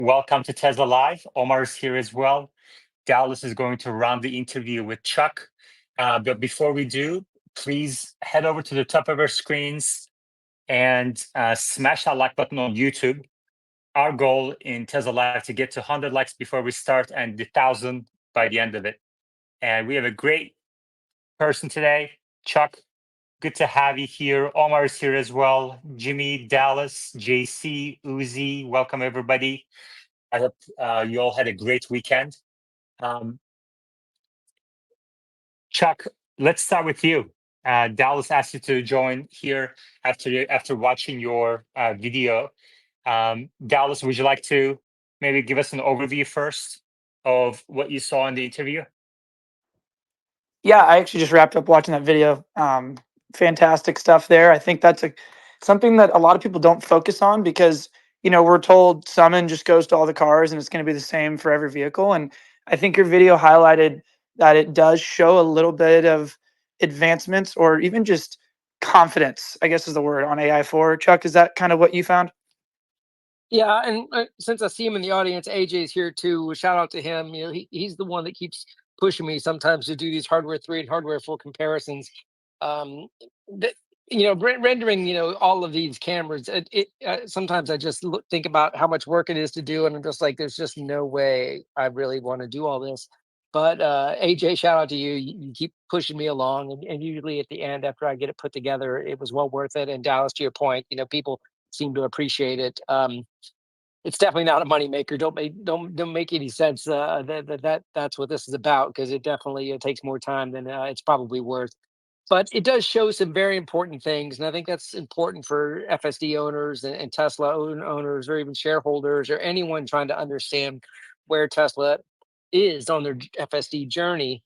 Welcome to Tesla Live. Omar is here as well. Dallas is going to run the interview with Chuck. But before we do, please head over to the top of our screens and smash that like button on YouTube. Our goal in Tesla Live to get to 100 likes before we start and 1,000 by the end of it. And we have a great person today, Chuck. Good to have you here. Omar is here as well. Jimmy, Dallas, JC, Uzi, welcome everybody. I hope you all had a great weekend. Um, Chuck, let's start with you. Dallas asked you to join here after watching your video. Dallas, would you like to maybe give us an overview first of what you saw in the interview? Yeah, I actually just wrapped up watching that video. Fantastic stuff there. I think that's something that a lot of people don't focus on because we're told Summon just goes to all the cars and it's going to be the same for every vehicle. And I think your video highlighted that it does show a little bit of advancements or even just confidence, I guess is the word, on AI4. Chuck, is that kind of what you found? Yeah, and since I see him in the audience, AJ's here too. Shout out to him. He's the one that keeps pushing me sometimes to do these hardware 3 and hardware 4 comparisons. Um, that, rendering, all of these cameras. Sometimes I just think about how much work it is to do, and I'm just like, there's just no way I really want to do all this. But AJ, shout out to you. You keep pushing me along, and usually at the end, after I get it put together, it was well worth it. And Dallas, to your point, people seem to appreciate it. It's definitely not a moneymaker. Don't make any sense that's what this is about, because it definitely takes more time than it's probably worth. But it does show some very important things, and I think that's important for FSD owners and Tesla owners, or even shareholders, or anyone trying to understand where Tesla is on their FSD journey.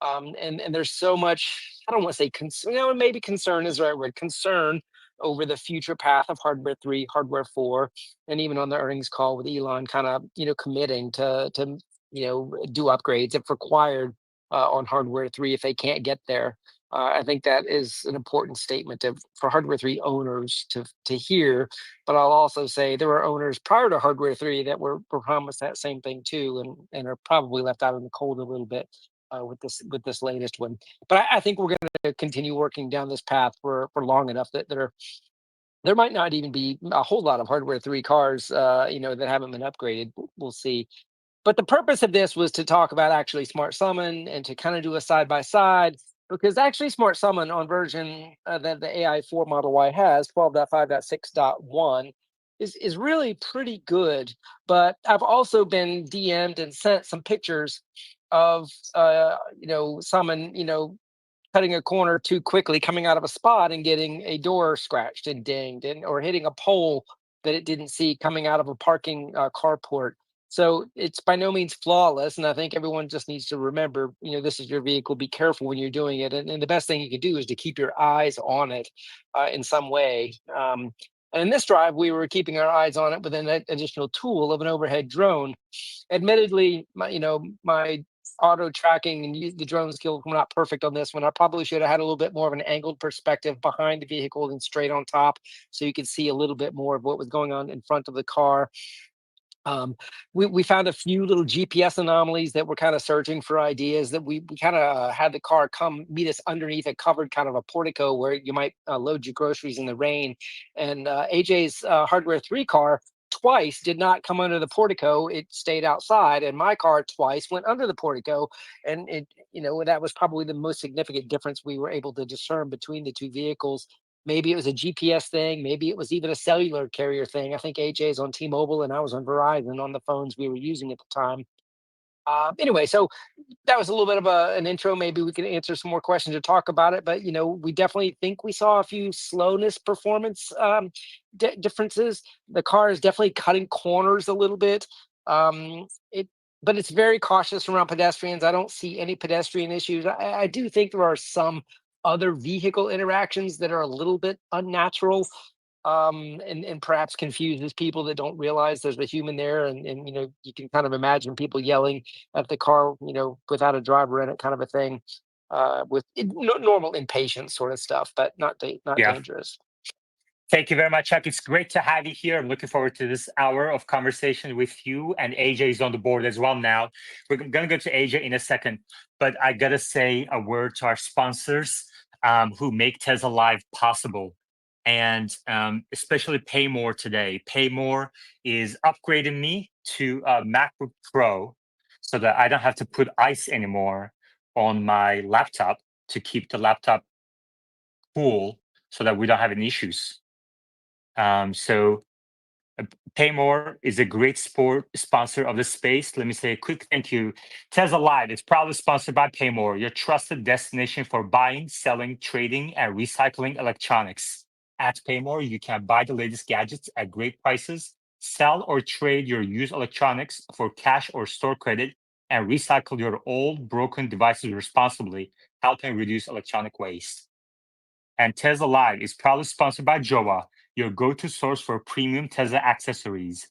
And there's so much, I don't want to say concern, maybe concern is the right word, concern over the future path of hardware 3, hardware 4, and even on the earnings call with Elon kind of, committing to do upgrades if required on hardware 3 if they can't get there. I think that is an important statement for hardware 3 owners to hear. But I'll also say there were owners prior to hardware 3 that were promised that same thing too, and are probably left out in the cold a little bit with this latest one. But I think we're going to continue working down this path for long enough that there might not even be a whole lot of hardware 3 cars, that haven't been upgraded. We'll see. But the purpose of this was to talk about actually Smart Summon and to kind of do a side by side, because actually Smart Summon on version that the AI4 Model Y has, 12.5.6.1, is really pretty good. But I've also been DM'd and sent some pictures of Summon, cutting a corner too quickly, coming out of a spot and getting a door scratched and dinged, or hitting a pole that it didn't see coming out of a parking carport. So it's by no means flawless, and I think everyone just needs to remember, this is your vehicle. Be careful when you're doing it, and the best thing you can do is to keep your eyes on it in some way. And in this drive, we were keeping our eyes on it with an additional tool of an overhead drone. Admittedly, my auto tracking and the drone skills were not perfect on this one. I probably should have had a little bit more of an angled perspective behind the vehicle than straight on top, so you could see a little bit more of what was going on in front of the car. We found a few little GPS anomalies that were kind of searching for ideas, that we kind of had the car come meet us underneath a covered kind of a portico where you might load your groceries in the rain. And AJ's hardware 3 car twice did not come under the portico. It stayed outside, and my car twice went under the portico. And that was probably the most significant difference we were able to discern between the two vehicles. Maybe it was a GPS thing. Maybe it was even a cellular carrier thing. I think AJ is on T-Mobile and I was on Verizon on the phones we were using at the time. Anyway, so that was a little bit of an intro. Maybe we can answer some more questions or talk about it. But we definitely think we saw a few slowness performance differences. The car is definitely cutting corners a little bit. But it's very cautious around pedestrians. I don't see any pedestrian issues. I do think there are some other vehicle interactions that are a little bit unnatural, and perhaps confuses people that don't realize there's a human there. And you can kind of imagine people yelling at the car, without a driver in it, kind of a thing, with normal impatience sort of stuff, but not Yeah. dangerous. Thank you very much, Chuck. It's great to have you here. I'm looking forward to this hour of conversation with you. And AJ is on the board as well now. We're going to go to AJ in a second, but I got to say a word to our sponsors who make Tesla Live possible. And especially Paymore today. Paymore is upgrading me to a MacBook Pro so that I don't have to put ice anymore on my laptop to keep the laptop cool so that we don't have any issues. So Paymore is a great sponsor of the space. Let me say a quick thank you. Tesla Live is proudly sponsored by Paymore, your trusted destination for buying, selling, trading, and recycling electronics. At Paymore, you can buy the latest gadgets at great prices, sell or trade your used electronics for cash or store credit, and recycle your old broken devices responsibly, helping reduce electronic waste. And Tesla Live is proudly sponsored by Joa, your go-to source for premium Tesla accessories.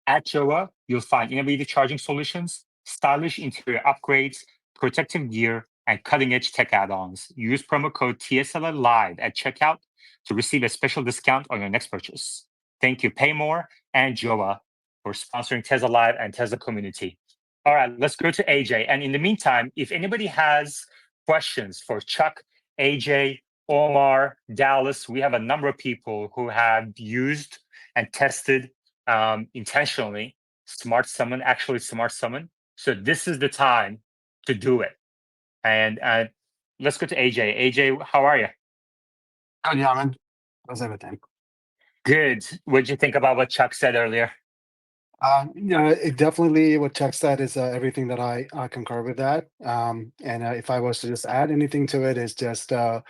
At Joa, you'll find innovative charging solutions, stylish interior upgrades, protective gear, and cutting-edge tech add-ons. Use promo code TSLA Live at checkout to receive a special discount on your next purchase. Thank you, Paymore and Joa, for sponsoring Tesla Live and Tesla Community. All right, let's go to AJ. And in the meantime, if anybody has questions for Chuck, AJ, Omar, Dallas, we have a number of people who have used and tested intentionally Smart Summon, actually Smart Summon. So this is the time to do it. And let's go to AJ. AJ, how are you? Oh, yeah, man. How's everything? Good. What did you think about what Chuck said earlier? It definitely what Chuck said is everything that I concur with that. And if I was to just add anything to it, it's just the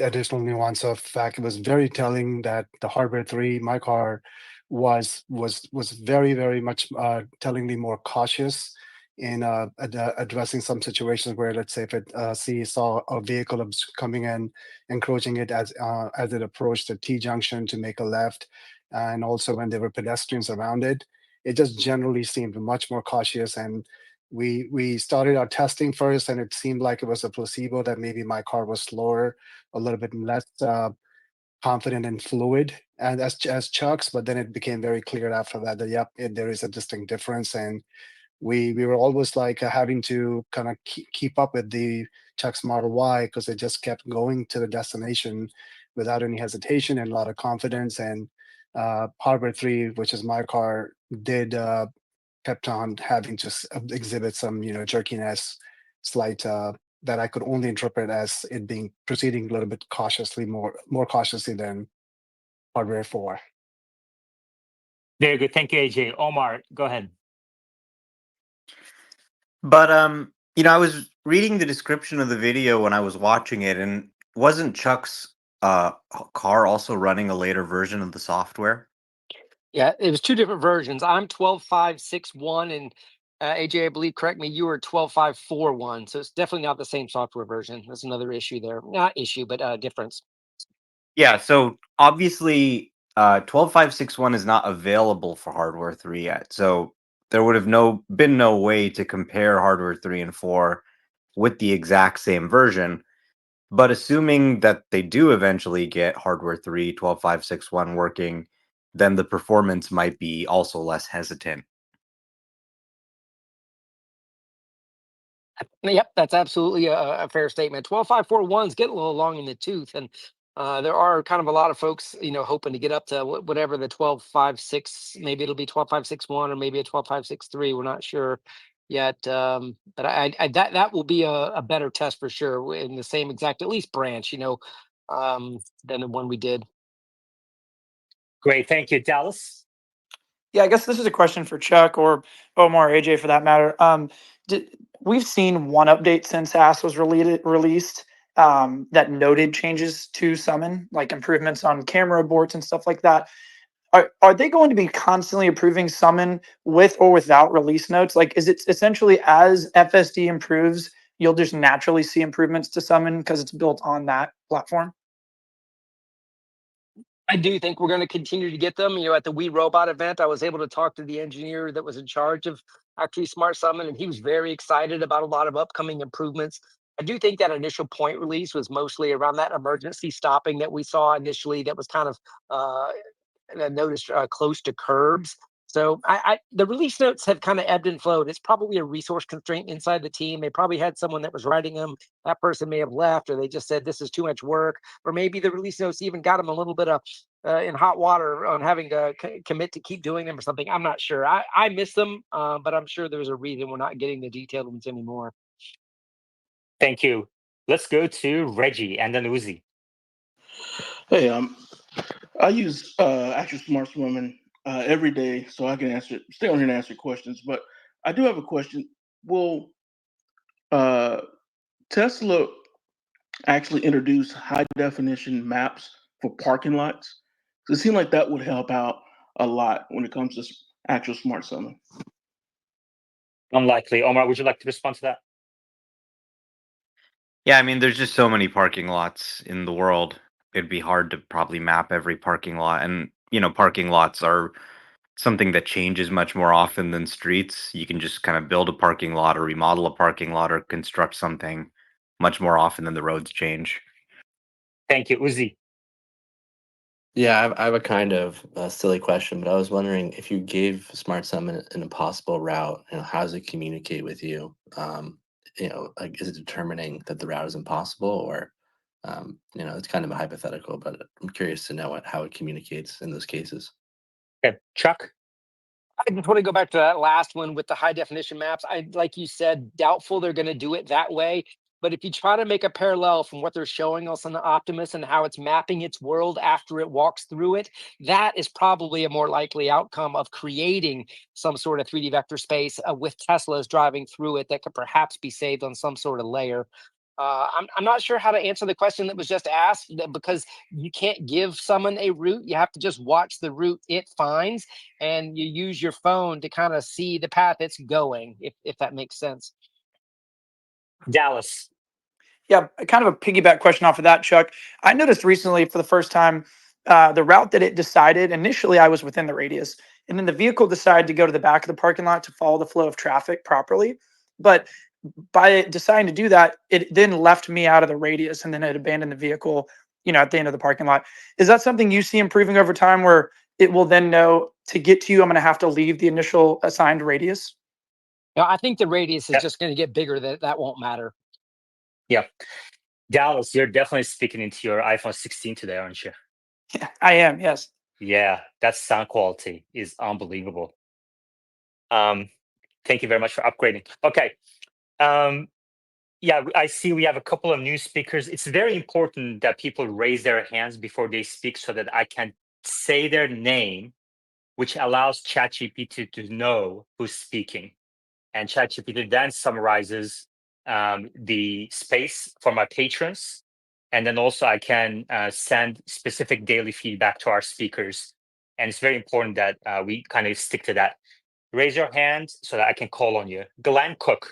additional nuance of fact. It was very telling that the Hardware 3, my car, was very very much tellingly more cautious in addressing some situations where, let's say, if it saw a vehicle coming in, encroaching it as it approached the T junction to make a left, and also when there were pedestrians around it. It just generally seemed much more cautious. And we started our testing first, and it seemed like it was a placebo that maybe my car was slower, a little bit less confident and fluid, and as Chuck's. But then it became very clear after that that yep, there is a distinct difference. And we were always like having to kind of keep up with the Chuck's Model Y because it just kept going to the destination without any hesitation and a lot of confidence. And Harbor 3, which is my car, did kept on having to exhibit some, jerkiness, slight that I could only interpret as it being proceeding a little bit cautiously, more cautiously than Hardware 4. Very good. Thank you, AJ. Omar, go ahead. But I was reading the description of the video when I was watching it, and wasn't Chuck's car also running a later version of the software? Yeah, it was two different versions. I'm 12.5.6.1, and AJ, I believe, correct me, you were 12.5.4.1. So it's definitely not the same software version. That's another issue there. Not issue, but difference. Yeah, so obviously 12.5.6.1 is not available for Hardware 3 yet. So there would have been no way to compare Hardware 3 and 4 with the exact same version. But assuming that they do eventually get Hardware 3, 12.5.6.1 working, then the performance might be also less hesitant. Yep, that's absolutely a fair statement. 12.5.4.1 is getting a little long in the tooth, and there are kind of a lot of folks, hoping to get up to whatever the 12.5.6. Maybe it'll be 12.5.6.1 or maybe a 12.5.6.3. We're not sure yet, but that will be a better test for sure in the same exact at least branch, than the one we did. Great. Thank you, Dallas. Yeah, I guess this is a question for Chuck or Omar or AJ for that matter. We've seen one update since AS was released that noted changes to Summon, like improvements on camera boards and stuff like that. Are they going to be constantly improving Summon with or without release notes? Like, is it essentially as FSD improves, you'll just naturally see improvements to Summon because it's built on that platform? I do think we're going to continue to get them. At the We Robot event, I was able to talk to the engineer that was in charge of actually Smart Summon, and he was very excited about a lot of upcoming improvements. I do think that initial point release was mostly around that emergency stopping that we saw initially. That was kind of noticed close to curbs. So the release notes have kind of ebbed and flowed. It's probably a resource constraint inside the team. They probably had someone that was writing them. That person may have left, or they just said this is too much work, or maybe the release notes even got them a little bit of in hot water on having to commit to keep doing them or something. I'm not sure. I miss them, but I'm sure there's a reason we're not getting the detailed ones anymore. Thank you. Let's go to Reggie and then Uzi. Hey, I use Actual Smart Women every day, so I can stay on here and answer questions. But I do have a question. Will Tesla actually introduce high definition maps for parking lots? So it seems like that would help out a lot when it comes to actual smart summon. Unlikely. Omar, would you like to respond to that? Yeah, I mean, there's just so many parking lots in the world. It'd be hard to probably map every parking lot. And, parking lots are something that changes much more often than streets. You can just kind of build a parking lot or remodel a parking lot or construct something much more often than the roads change. Thank you. Uzi. Yeah, I have a kind of silly question, but I was wondering if you gave Smart Summon an impossible route, how does it communicate with you? Like, is it determining that the route is impossible, or it's kind of a hypothetical, but I'm curious to know how it communicates in those cases. Okay. Chuck. I just want to go back to that last one with the high definition maps. Like you said, doubtful they're going to do it that way. But if you try to make a parallel from what they're showing us on the Optimus and how it's mapping its world after it walks through it, that is probably a more likely outcome of creating some sort of 3D vector space with Teslas driving through it that could perhaps be saved on some sort of layer. I'm not sure how to answer the question that was just asked because you can't give someone a route. You have to just watch the route it finds, and you use your phone to kind of see the path it's going, if that makes sense. Dallas. Yeah, kind of a piggyback question off of that, Chuck. I noticed recently for the first time the route that it decided. Initially, I was within the radius, and then the vehicle decided to go to the back of the parking lot to follow the flow of traffic properly. But by deciding to do that, it then left me out of the radius, and then it abandoned the vehicle, at the end of the parking lot. Is that something you see improving over time, where it will then know to get to you, I'm going to have to leave the initial assigned radius? Now, I think the radius is Yep. just going to get bigger. That won't matter. Yep. Dallas, you're definitely speaking into your iPhone 16 today, aren't you? Yeah, I am. Yes. Yeah, that sound quality is unbelievable. Thank you very much for upgrading. Okay. Yeah, I see we have a couple of new speakers. It's very important that people raise their hands before they speak so that I can say their name, which allows ChatGPT to know who's speaking. And ChatGPT then summarizes the space for my patrons. And then also I can send specific daily feedback to our speakers. And it's very important that we kind of stick to that. Raise your hand so that I can call on you. Glenn Cook.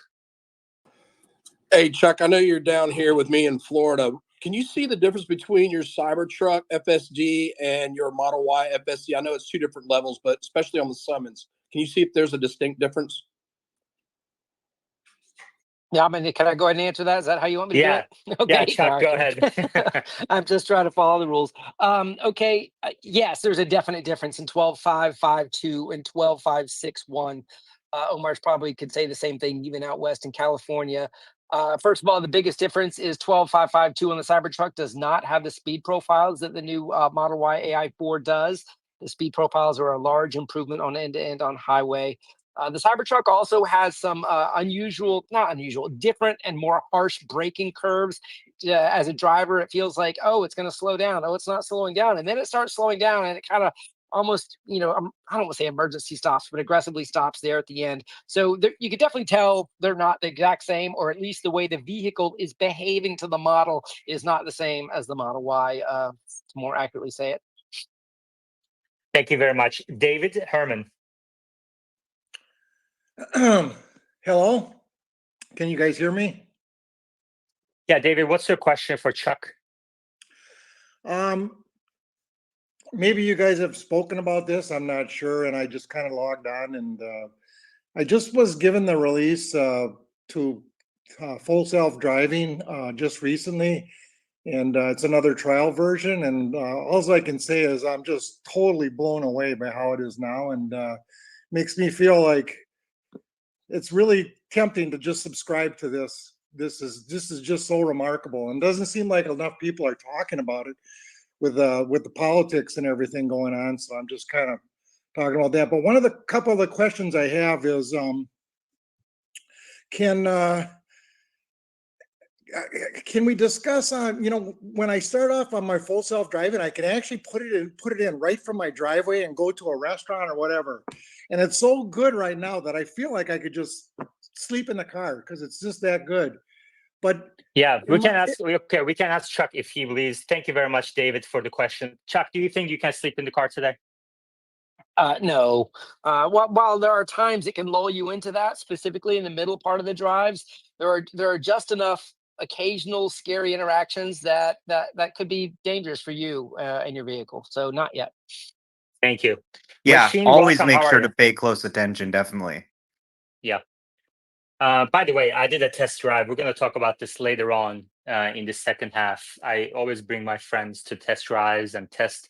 Hey, Chuck, I know you're down here with me in Florida. Can you see the difference between your Cybertruck FSD and your Model Y FSD? I know it's two different levels, but especially on the summons, can you see if there's a distinct difference? Yeah, can I go ahead and answer that? Is that how you want me to do it? Okay. Yeah, Chuck, All go right. ahead. I'm just trying to follow the rules. Okay. Yes, there's a definite difference in 12.5.5.2 and 12.5.6.1. Omar's probably could say the same thing even out west in California. First of all, the biggest difference is 12.5.5.2 on the Cybertruck does not have the speed profiles that the new Model Y AI4 does. The speed profiles are a large improvement on end-to-end on highway. The Cybertruck also has some different and more harsh braking curves. As a driver, it feels like, oh, it's going to slow down. Oh, it's not slowing down. And then it starts slowing down and it kind of almost, I don't want to say emergency stops, but aggressively stops there at the end. So you could definitely tell they're not the exact same, or at least the way the vehicle is behaving to the model is not the same as the Model Y, to more accurately say it. Thank you very much. David Herman. Hello, can you guys hear me? Yeah, David, what's your question for Chuck? Maybe you guys have spoken about this, I'm not sure, and I just kind of logged on, and I just was given the release to full self-driving just recently, and it's another trial version. And all I can say is I'm just totally blown away by how it is now, and makes me feel like it's really tempting to just subscribe to this. This is just so remarkable, and doesn't seem like enough people are talking about it with the politics and everything going on. So I'm just kind of talking about that. But one of the couple of the questions I have is, can can we discuss on, when I start off on my full self-driving, I can actually put it in right from my driveway and go to a restaurant or whatever. And it's so good right now that I feel like I could just sleep in the car because it's just that good. But Yeah, we in my, can ask. Okay, we can ask Chuck if he believes. Thank you very much, David, for the question. Chuck, do you think you can sleep in the car today? No. While there are times it can lull you into that, specifically in the middle part of the drives, there are just enough occasional scary interactions that could be dangerous for you and your vehicle. So not yet. Thank you. Yeah, Machine, always welcome. make How are sure you? to pay close attention. Definitely. Yeah. By the way, I did a test drive. We're going to talk about this later on in the second half. I always bring my friends to test drives and test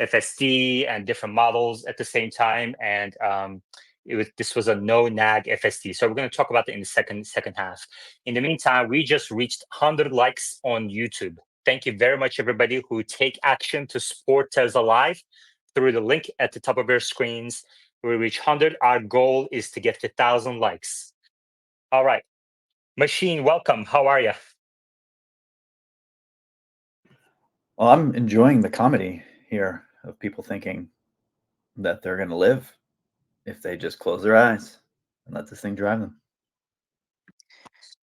FSD and different models at the same time. And this was a no nag FSD. So we're going to talk about it in the second half. In the meantime, we just reached 100 likes on YouTube. Thank you very much, everybody who take action to support Tesla Live through the link at the top of your screens. We reach 100. Our goal is to get to 1,000 likes. All right. Machine, welcome. How are you? Well, I'm enjoying the comedy here of people thinking that they're going to live if they just close their eyes and let this thing drive them.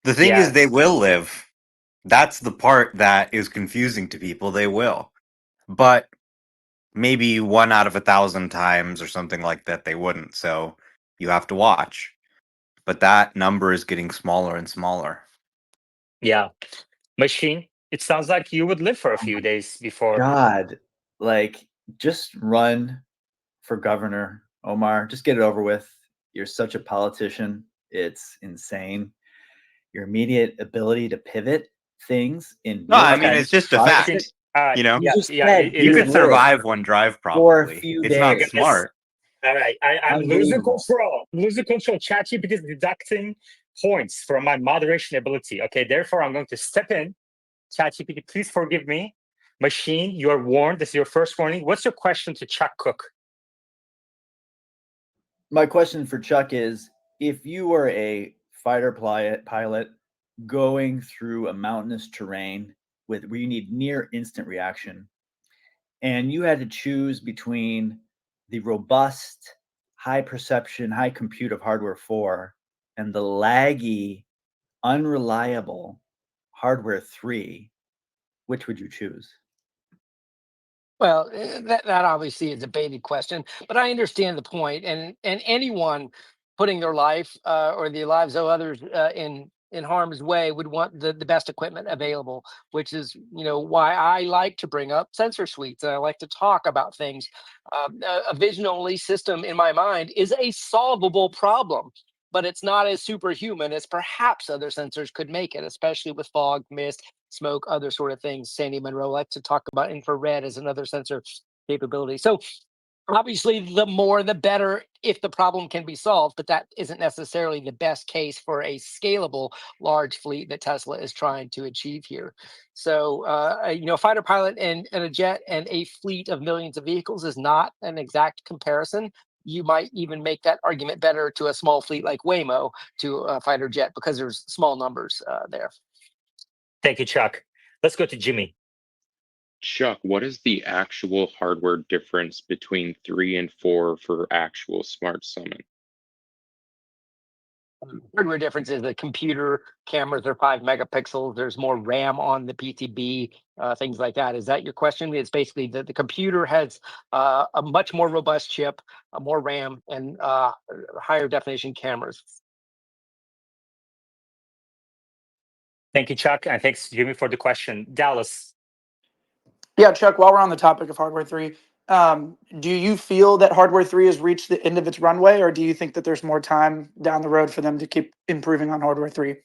The thing Yeah. is, they will live. That's the part that is confusing to people. They will, but maybe 1 out of 1,000 times or something like that, they wouldn't. So you have to watch. But that number is getting smaller and smaller. Yeah. Machine, it sounds like you would live for a few days before. God, like, just run for governor, Omar. Just get it over with. You're such a politician. It's insane. Your immediate ability to pivot things in No, I real mean, time. it's just a Machine, fact. right. You know, You just Yeah, said it you you is would a could fact. live survive one drive for a probably. few It's not days. Guys, smart. all right. I'm losing Unbelievable. control. I'm losing control. ChatGPT is deducting points from my moderation ability. Okay, therefore, I'm going to step in. ChatGPT, please forgive me. Machine, you are warned. This is your first warning. What's your question to Chuck Cook? My question for Chuck is, if you were a fighter pilot going through a mountainous terrain where you need near instant reaction, and you had to choose between the robust, high perception, high compute of hardware 4 and the laggy, unreliable hardware 3, which would you choose? Well, that obviously is a baited question, but I understand the point, and anyone putting their life or the lives of others in harm's way would want the best equipment available, which is why I like to bring up sensor suites and I like to talk about things. A vision only system in my mind is a solvable problem, but it's not as superhuman as perhaps other sensors could make it, especially with fog, mist, smoke, other sort of things. Sandy Monroe likes to talk about infrared as another sensor capability. So obviously, the more the better if the problem can be solved, but that isn't necessarily the best case for a scalable large fleet that Tesla is trying to achieve here. So, a fighter pilot and a jet and a fleet of millions of vehicles is not an exact comparison. You might even make that argument better to a small fleet like Waymo to a fighter jet because there's small numbers there. Thank you, Chuck. Let's go to Jimmy. Chuck, what is the actual hardware difference between 3 and 4 for actual smart summon? Hardware difference is the computer cameras are 5 megapixels. There's more RAM on the PCB, things like that. Is that your question? It's basically the computer has a much more robust chip, more RAM, and higher definition cameras. Thank you, Chuck. And thanks, Jimmy, for the question. Dallas. Yeah, Chuck, while we're on the topic of hardware 3, do you feel that hardware 3 has reached the end of its runway, or do you think that there's more time down the road for them to keep improving on hardware 3?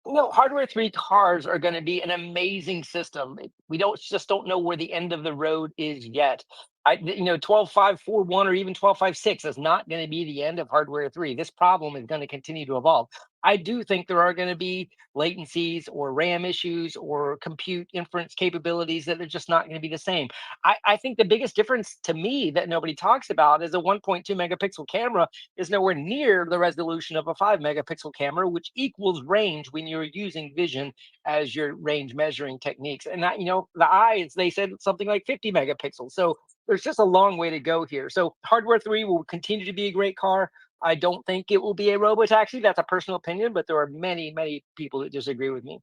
No, hardware 3 cars are going to be an amazing system. We don't know where the end of the road is yet. 12.541 or even 12.56 is not going to be the end of hardware 3. This problem is going to continue to evolve. I do think there are going to be latencies or RAM issues or compute inference capabilities that are just not going to be the same. I think the biggest difference to me that nobody talks about is a 1.2 megapixel camera is nowhere near the resolution of a 5 megapixel camera, which equals range when you're using vision as your range measuring techniques. And that, the eyes, they said something like 50 megapixels. So there's just a long way to go here. So hardware 3 will continue to be a great car. I don't think it will be a robotaxi. That's a personal opinion, but there are many, many people that disagree with me.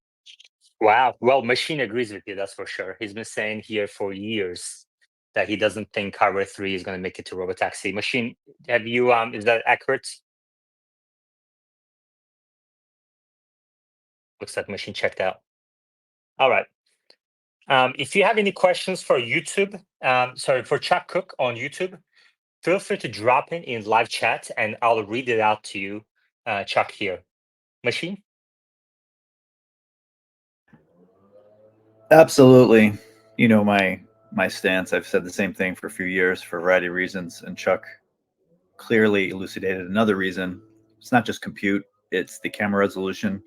Wow. Well, Machine agrees with you, that's for sure. He's been saying here for years that he doesn't think hardware 3 is going to make it to robotaxi. Machine, have you is that accurate? Looks like Machine checked out. All right. If you have any questions for YouTube, for Chuck Cook on YouTube, feel free to drop in live chat and I'll read it out to you, Chuck, here. Machine? Absolutely. You know my stance. I've said the same thing for a few years for a variety of reasons, and Chuck clearly elucidated another reason. It's not just compute, it's the camera resolution,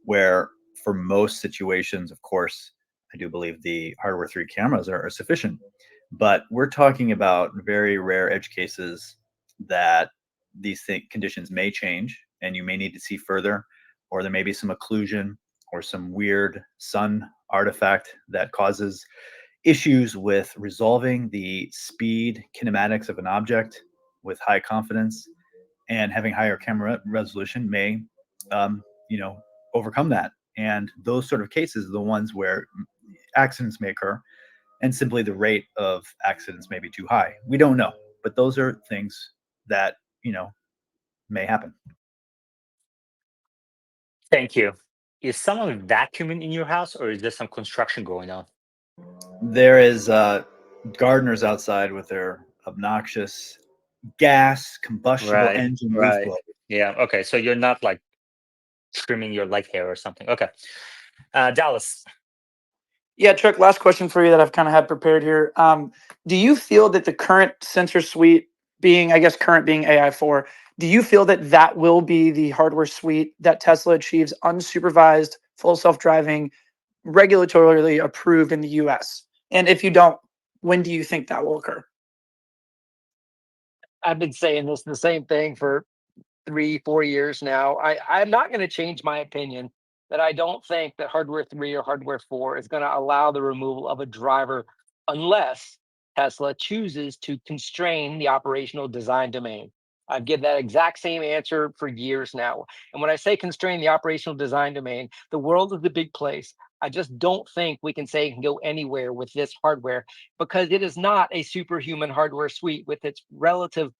where for most situations, of course, I do believe the hardware 3 cameras are sufficient. But we're talking about very rare edge cases that these conditions may change and you may need to see further, or there may be some occlusion or some weird sun artifact that causes issues with resolving the speed kinematics of an object with high confidence, and having higher camera resolution may overcome that. And those sort of cases are the ones where accidents may occur, and simply the rate of accidents may be too high. We don't know, but those are things that may happen. Thank you. Is someone vacuuming in your house or is there some construction going on? There is gardeners outside with their obnoxious gas combustible engine leaf blower. Yeah. Okay. So you're not like trimming your leg hair or something. Okay. Dallas. Yeah, Chuck, last question for you that I've kind of had prepared here. Do you feel that the current sensor suite being, I guess, current being AI4, do you feel that that will be the hardware suite that Tesla achieves unsupervised, full self-driving, regulatorily approved in the US? And if you don't, when do you think that will occur? I've been saying the same thing for 3, 4 years now. I'm not going to change my opinion that I don't think that hardware 3 or hardware 4 is going to allow the removal of a driver unless Tesla chooses to constrain the operational design domain. I've given that exact same answer for years now. And when I say constrain the operational design domain, the world is a big place. I just don't think we can say it can go anywhere with this hardware because it is not a superhuman hardware suite with its relative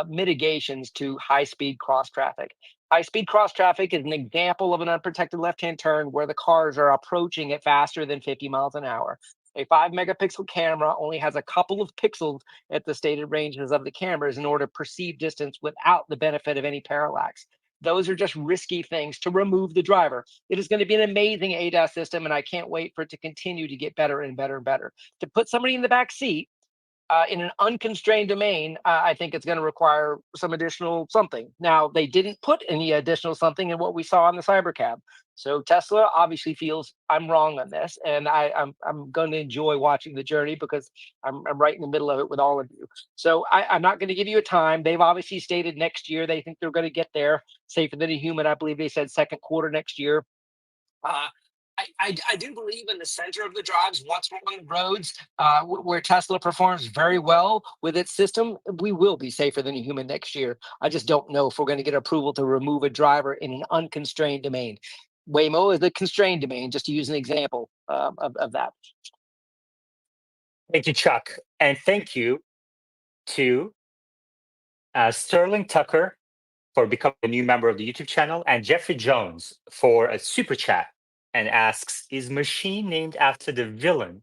mitigations to high-speed cross traffic. High-speed cross traffic is an example of an unprotected left-hand turn where the cars are approaching it faster than 50 miles an hour. A 5 megapixel camera only has a couple of pixels at the stated ranges of the cameras in order to perceive distance without the benefit of any parallax. Those are just risky things to remove the driver. It is going to be an amazing ADAS system, and I can't wait for it to continue to get better and better and better. To put somebody in the back seat in an unconstrained domain, I think it's going to require some additional something. Now, they didn't put any additional something in what we saw on the Cybercab. So Tesla obviously feels I'm wrong on this, and I'm going to enjoy watching the journey because I'm right in the middle of it with all of you. So I'm not going to give you a time. They've obviously stated next year they think they're going to get there safer than a human. I believe they said second quarter next year. Uh, I do believe in the center of the drives. Once we're on the roads where Tesla performs very well with its system, we will be safer than a human next year. I just don't know if we're going to get approval to remove a driver in an unconstrained domain. Waymo is a constrained domain, just to use an example of that. Thank you, Chuck. And thank you to Sterling Tucker for becoming a new member of the YouTube channel, and Jeffrey Jones for a super chat and asks, is Machine named after the villain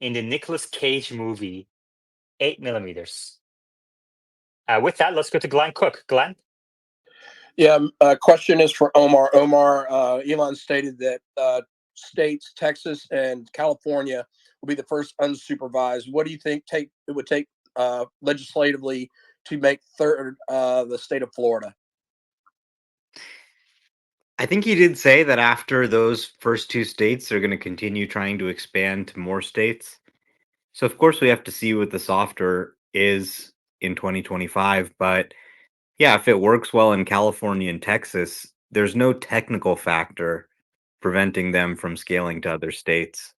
in the Nicolas Cage movie 8 millimeters? With that, let's go to Glenn Cook. Glenn? Yeah, question is for Omar. Omar, Elon stated that states, Texas and California, will be the first unsupervised. What do you think it would take legislatively to make third the state of Florida? I think he did say that after those first two states, they're going to continue trying to expand to more states. So, of course, we have to see what the software is in 2025. But yeah, if it works well in California and Texas, there's no technical factor preventing them from scaling to other states.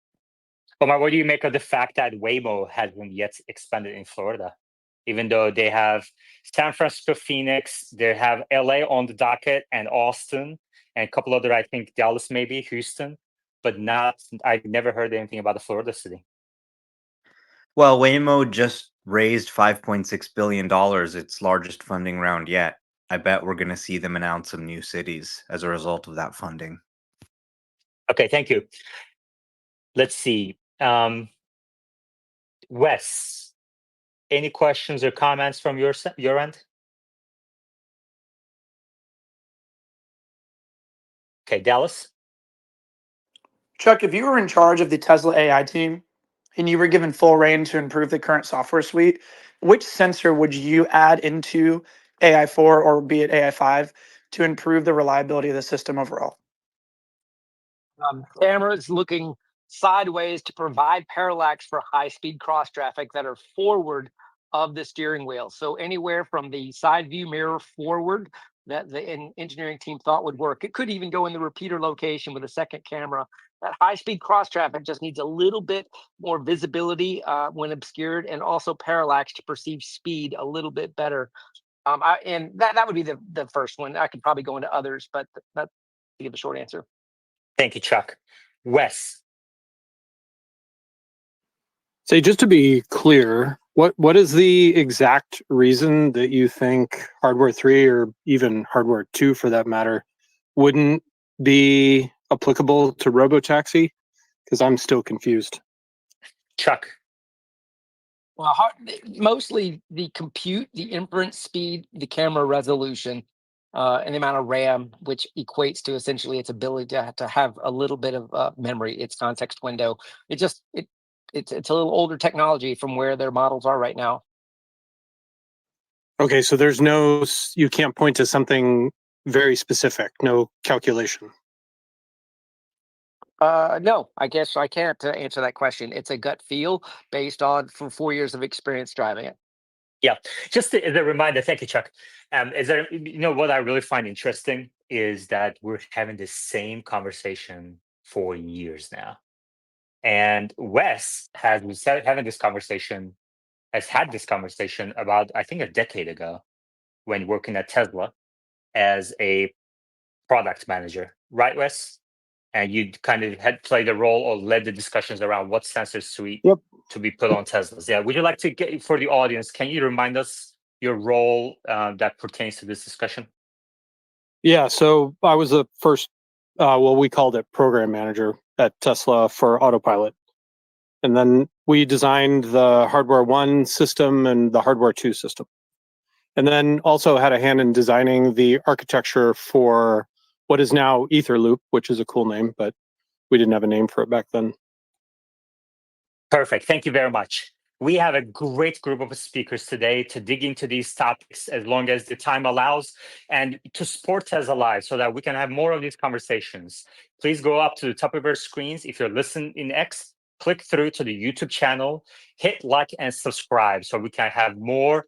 Omar, what do you make of the fact that Waymo hasn't yet expanded in Florida? Even though they have San Francisco, Phoenix, they have LA on the docket, and Austin, and a couple other, I think Dallas, maybe Houston, but not. I've never heard anything about the Florida city. Well, Waymo just raised $5.6 billion, its largest funding round yet. I bet we're going to see them announce some new cities as a result of that funding. Okay, thank you. Let's see. Wes, any questions or comments from your end? Okay, Dallas. Chuck, if you were in charge of the Tesla AI team and you were given full reign to improve the current software suite, which sensor would you add into AI4 or be it AI5 to improve the reliability of the system overall? Cameras looking sideways to provide parallax for high-speed cross traffic that are forward of the steering wheel. So anywhere from the side view mirror forward that the engineering team thought would work. It could even go in the repeater location with a second camera. That high-speed cross traffic just needs a little bit more visibility when obscured, and also parallax to perceive speed a little bit better. And that would be the first one. I could probably go into others, but that's to give a short answer. Thank you, Chuck. Wes. So just to be clear, what is the exact reason that you think hardware 3 or even hardware 2 for that matter wouldn't be applicable to Robotaxi? Because I'm still confused. Chuck. Well, mostly the compute, the inference speed, the camera resolution, and the amount of RAM, which equates to essentially its ability to have a little bit of memory, its context window. It's a little older technology from where their models are right now. Okay, so you can't point to something very specific, no calculation. No, I guess I can't answer that question. It's a gut feel based on from 4 years of experience driving it. Yeah, just as a reminder, thank you, Chuck. What I really find interesting is that we're having the same conversation for years now. And Wes has had this conversation about, I think, a decade ago when working at Tesla as a product manager, right, Wes? And you kind of had played a role or led the discussions around what sensor suite to be put on Teslas. Yeah, would you like to get, for the audience, can you remind us your role that pertains to this discussion? Yeah, so I was the first, we called it program manager at Tesla for Autopilot. And then we designed the hardware 1 system and the hardware 2 system. And then also had a hand in designing the architecture for what is now Etherloop, which is a cool name, but we didn't have a name for it back then. Perfect. Thank you very much. We have a great group of speakers today to dig into these topics as long as the time allows and to support Tesla Live so that we can have more of these conversations. Please go up to the top of our screens. If you're listening in X, click through to the YouTube channel, hit like and subscribe so we can have more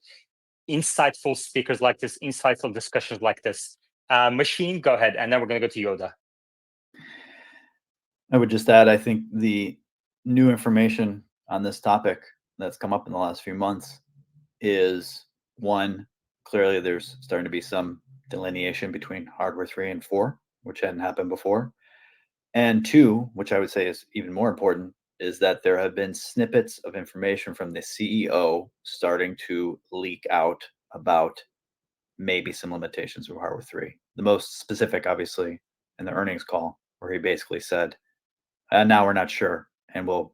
insightful speakers like this, insightful discussions like this. Machine, go ahead, and then we're going to go to Yoda. I would just add, I think the new information on this topic that's come up in the last few months is, one, clearly there's starting to be some delineation between hardware 3 and 4, which hadn't happened before. And two, which I would say is even more important, is that there have been snippets of information from the CEO starting to leak out about maybe some limitations of hardware 3. The most specific, obviously, in the earnings call, where he basically said, now we're not sure, and we'll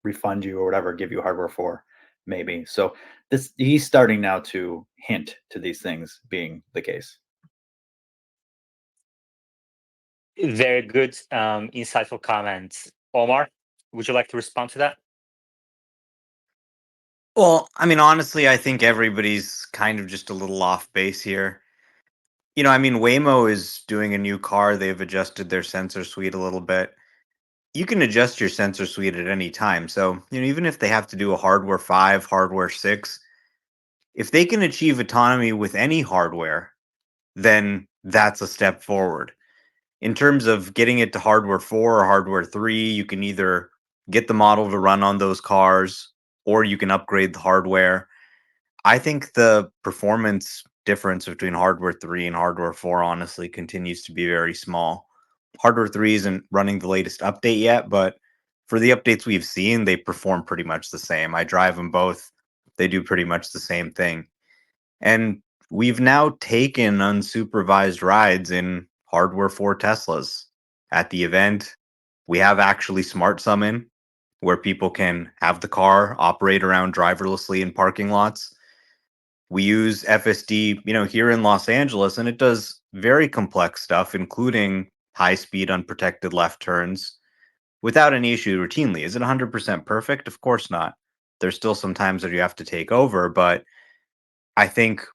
refund you or whatever, give you hardware 4. maybe. So he's starting now to hint to these things being the case. Very good, insightful comments. Omar, would you like to respond to that? Well, I mean, honestly, I think everybody's kind of just a little off base here. I mean, Waymo is doing a new car. They've adjusted their sensor suite a little bit. You can adjust your sensor suite at any time. So, even if they have to do a hardware 5, hardware 6, if they can achieve autonomy with any hardware, then that's a step forward. In terms of getting it to hardware 4 or hardware 3, you can either get the model to run on those cars or you can upgrade the hardware. I think the performance difference between hardware 3 and hardware 4 honestly continues to be very small. Hardware 3 isn't running the latest update yet, but for the updates we've seen, they perform pretty much the same. I drive them both. They do pretty much the same thing. And we've now taken unsupervised rides in hardware 4 Teslas. At the event, we have actually Smart Summon, where people can have the car operate around driverlessly in parking lots. We use FSD, here in Los Angeles, and it does very complex stuff, including high-speed unprotected left turns, without any issue routinely. Is it 100% perfect? Of course not. There's still some times that you have to take over, but I think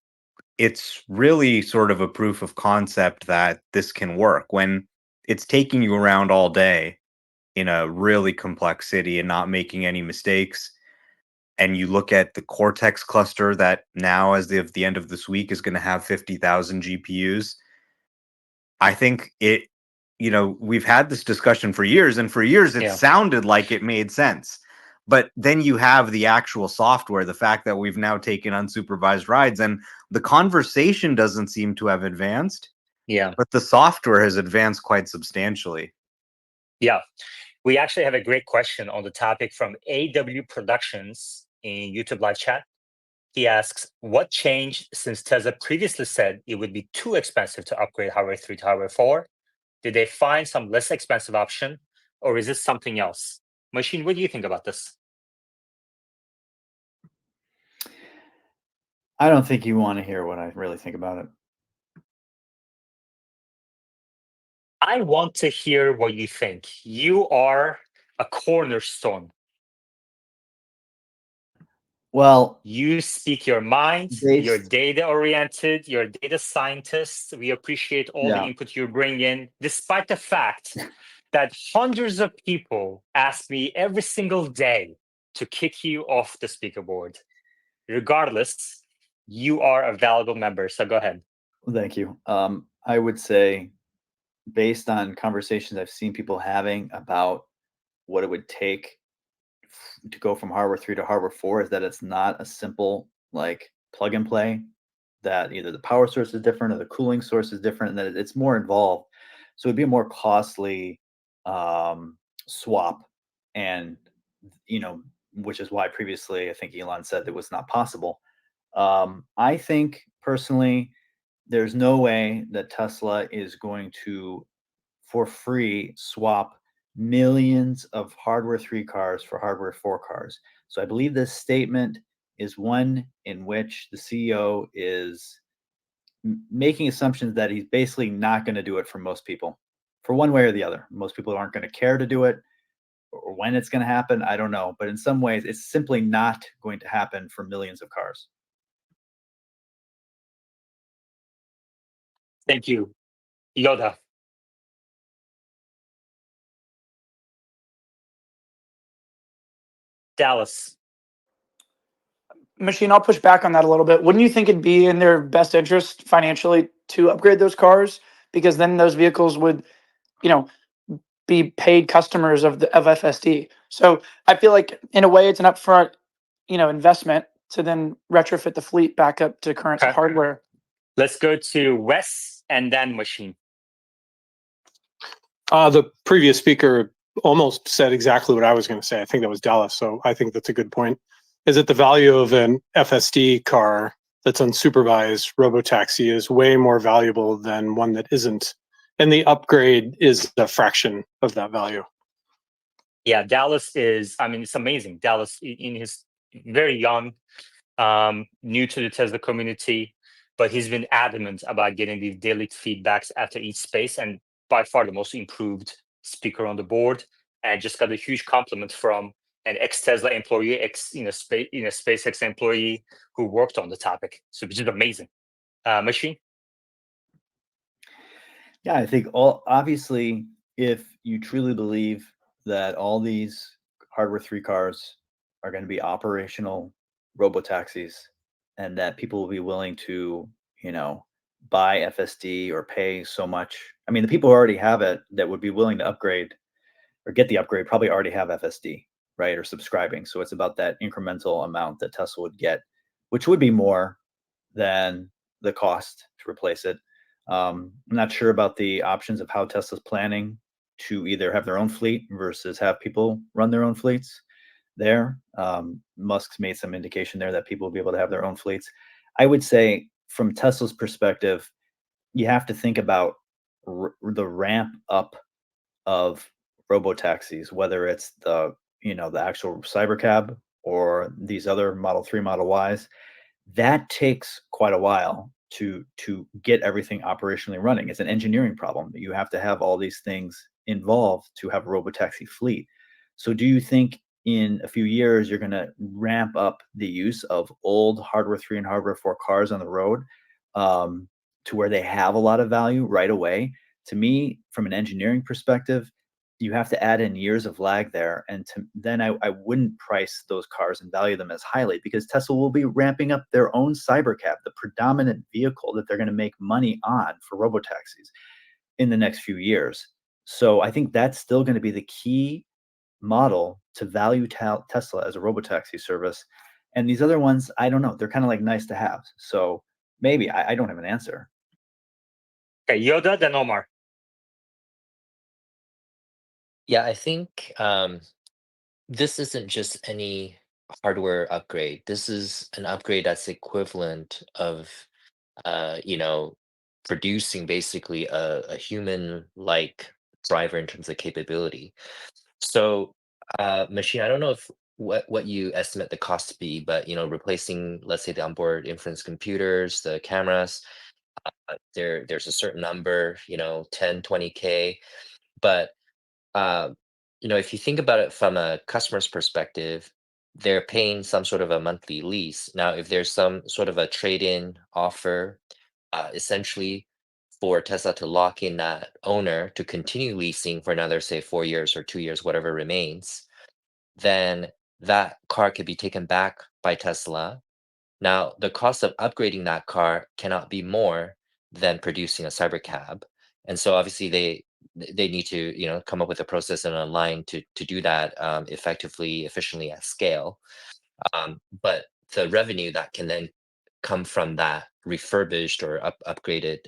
it's really sort of a proof of concept that this can work when it's taking you around all day in a really complex city and not making any mistakes. And you look at the Cortex cluster that now, as of the end of this week, is going to have 50,000 GPUs. I think we've had this discussion for years, and for years it sounded like it made sense. But then you have the actual software, the fact that we've now taken unsupervised rides, and the conversation doesn't seem to have advanced. Yeah. But the software has advanced quite substantially. Yeah. We actually have a great question on the topic from AW Productions in YouTube live chat. He asks, what changed since Tesla previously said it would be too expensive to upgrade hardware 3 to hardware 4? Did they find some less expensive option, or is this something else? Machine, what do you think about this? I don't think you want to hear what I really think about it. I want to hear what you think. You are a cornerstone. Well, you speak your mind, you're data oriented, you're a data scientist. We appreciate all the input you bring in, despite the fact that hundreds of people ask me every single day to kick you off the speaker board. Regardless, you are a valuable member. So go ahead. Well, thank you. I would say, based on conversations I've seen people having about what it would take to go from hardware 3 to hardware 4, is that it's not a simple plug and play, that either the power source is different or the cooling source is different, and that it's more involved. So it'd be a more costly swap, and which is why previously I think Elon said that was not possible. I think personally, there's no way that Tesla is going to, for free, swap millions of hardware 3 cars for hardware 4 cars. So I believe this statement is one in which the CEO is making assumptions that he's basically not going to do it for most people, for one way or the other. Most people aren't going to care to do it, or when it's going to happen, I don't know. But in some ways, it's simply not going to happen for millions of cars. Thank you. Yoda. Dallas. Machine, I'll push back on that a little bit. Wouldn't you think it'd be in their best interest financially to upgrade those cars? Because then those vehicles would, be paid customers of FSD. So I feel like in a way it's an upfront, investment to then retrofit the fleet back up to current hardware. Let's go to Wes and then Machine. The previous speaker almost said exactly what I was going to say. I think that was Dallas. So I think that's a good point. Is that the value of an FSD car that's unsupervised Robotaxi is way more valuable than one that isn't. And the upgrade is a fraction of that value. Yeah, Dallas is, it's amazing. Dallas, in his very young, new to the Tesla community, but he's been adamant about getting these daily feedbacks after each space, and by far the most improved speaker on the board. And just got a huge compliment from an ex-Tesla employee, SpaceX employee who worked on the topic. So which is amazing. Machine. Yeah, I think obviously, if you truly believe that all these hardware 3 cars are going to be operational robotaxis, and that people will be willing to, buy FSD or pay so much. I mean, the people who already have it that would be willing to upgrade or get the upgrade probably already have FSD, right? Or subscribing. So it's about that incremental amount that Tesla would get, which would be more than the cost to replace it. I'm not sure about the options of how Tesla's planning to either have their own fleet versus have people run their own fleets there. Musk's made some indication there that people will be able to have their own fleets. I would say from Tesla's perspective, you have to think about the ramp up of robotaxis, whether it's the actual Cybercab or these other Model 3, Model Ys. That takes quite a while to get everything operationally running. It's an engineering problem. You have to have all these things involved to have a robotaxi fleet. So do you think in a few years you're going to ramp up the use of old hardware 3 and hardware 4 cars on the road to where they have a lot of value right away? To me, from an engineering perspective, you have to add in years of lag there. And then I wouldn't price those cars and value them as highly, because Tesla will be ramping up their own Cybercab, the predominant vehicle that they're going to make money on for robotaxis in the next few years. So I think that's still going to be the key model to value Tesla as a robotaxi service. And these other ones, I don't know. They're kind of like nice to have. So maybe I don't have an answer. Okay, Yoda, then Omar. Yeah, I think this isn't just any hardware upgrade. This is an upgrade that's equivalent of, producing basically a human-like driver in terms of capability. So, machine, I don't know if what you estimate the cost to be, but replacing, let's say, the onboard inference computers, the cameras, there's a certain number, 10, 20K. But uh, if you think about it from a customer's perspective, they're paying some sort of a monthly lease. Now, if there's some sort of a trade-in offer, essentially for Tesla to lock in that owner to continue leasing for another, say, 4 years or 2 years, whatever remains, then that car could be taken back by Tesla. Now, the cost of upgrading that car cannot be more than producing a Cybercab. And so obviously they need to, come up with a process and a line to do that effectively, efficiently at scale. But the revenue that can then come from that refurbished or upgraded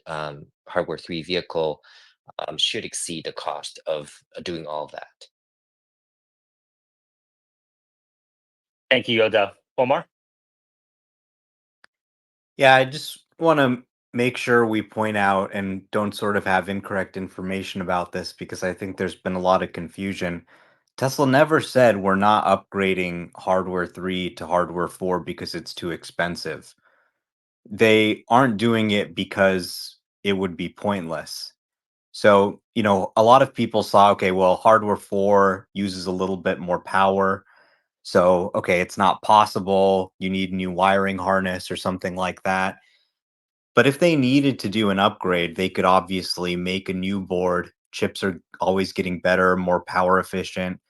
hardware 3 vehicle should exceed the cost of doing all of that. Thank you, Yoda. Omar. Yeah, I just want to make sure we point out and don't sort of have incorrect information about this, because I think there's been a lot of confusion. Tesla never said we're not upgrading hardware 3 to hardware 4 because it's too expensive. They aren't doing it because it would be pointless. So, a lot of people saw, okay, well, hardware 4 uses a little bit more power. So, okay, it's not possible. You need new wiring harness or something like that. But if they needed to do an upgrade, they could obviously make a new board. Chips are always getting better, more power efficient,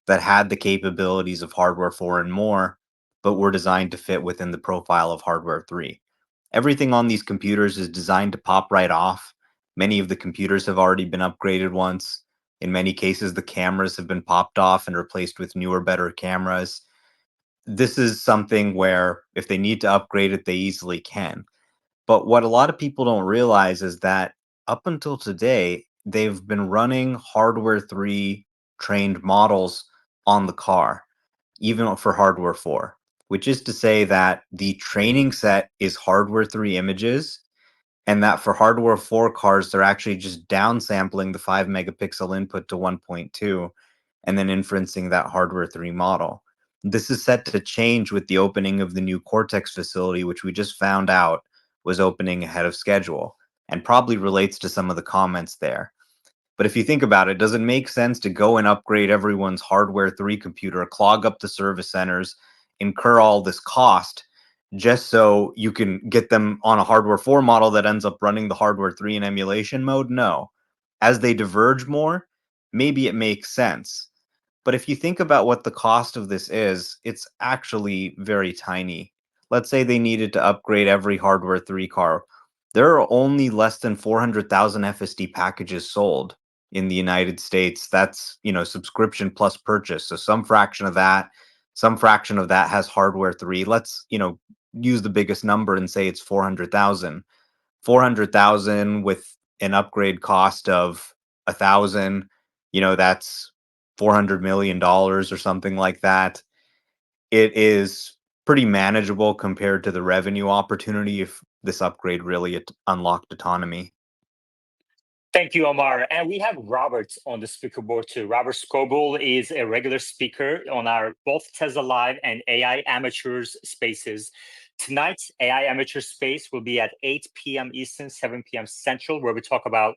that had the capabilities of hardware 4 and more, but were designed to fit within the profile of hardware 3. Everything on these computers is designed to pop right off. Many of the computers have already been upgraded once. In many cases, the cameras have been popped off and replaced with newer, better cameras. This is something where if they need to upgrade it, they easily can. But what a lot of people don't realize is that up until today, they've been running hardware 3 trained models on the car, even for hardware 4, which is to say that the training set is hardware 3 images, and that for hardware 4 cars, they're actually just downsampling the 5 megapixel input to 1.2 and then inferencing that hardware 3 model. This is set to change with the opening of the new Cortex facility, which we just found out was opening ahead of schedule, and probably relates to some of the comments there. But if you think about it, does it make sense to go and upgrade everyone's hardware 3 computer, clog up the service centers, incur all this cost just so you can get them on a hardware 4 model that ends up running the hardware 3 in emulation mode? No. As they diverge more, maybe it makes sense. But if you think about what the cost of this is, it's actually very tiny. Let's say they needed to upgrade every hardware 3 car. There are only less than 400,000 FSD packages sold in the United States. That's, subscription plus purchase. So some fraction of that has hardware 3. Let's, use the biggest number and say it's 400,000. 400,000 with an upgrade cost of 1,000, that's $400 million or something like that. It is pretty manageable compared to the revenue opportunity if this upgrade really unlocked autonomy. Thank you, Omar. And we have Robert on the speaker board too. Robert Scoble is a regular speaker on our both Tesla Live and AI Amateurs spaces. Tonight's AI Amateur space will be at 8 p.m. Eastern, 7 p.m. Central, where we talk about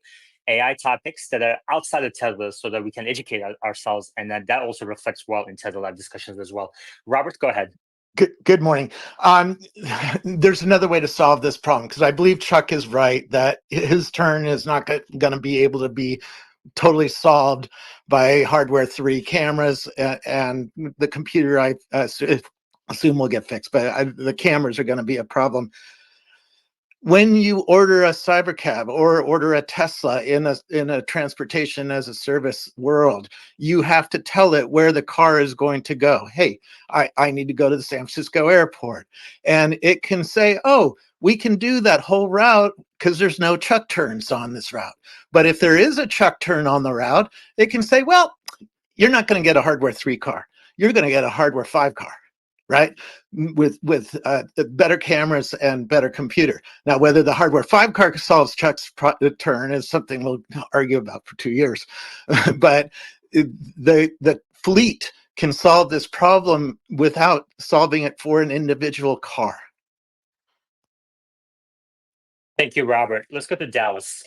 AI topics that are outside of Tesla so that we can educate ourselves. And that also reflects well in Tesla Live discussions as well. Robert, go ahead. Good morning. There's another way to solve this problem, because I believe Chuck is right that his turn is not going to be able to be totally solved by hardware 3 cameras, and the computer I assume will get fixed, but the cameras are going to be a problem. When you order a Cybercab or order a Tesla in a transportation as a service world, you have to tell it where the car is going to go. Hey, I need to go to the San Francisco airport. And it can say, oh, we can do that whole route because there's no chuck turns on this route. But if there is a chuck turn on the route, it can say, well, you're not going to get a hardware 3 car. You're going to get a hardware 5 car. Right, with better cameras and better computer. Now, whether the hardware 5 car solves Chuck's turn is something we'll argue about for 2 years. But the fleet can solve this problem without solving it for an individual car. Thank you, Robert. Let's go to Dallas.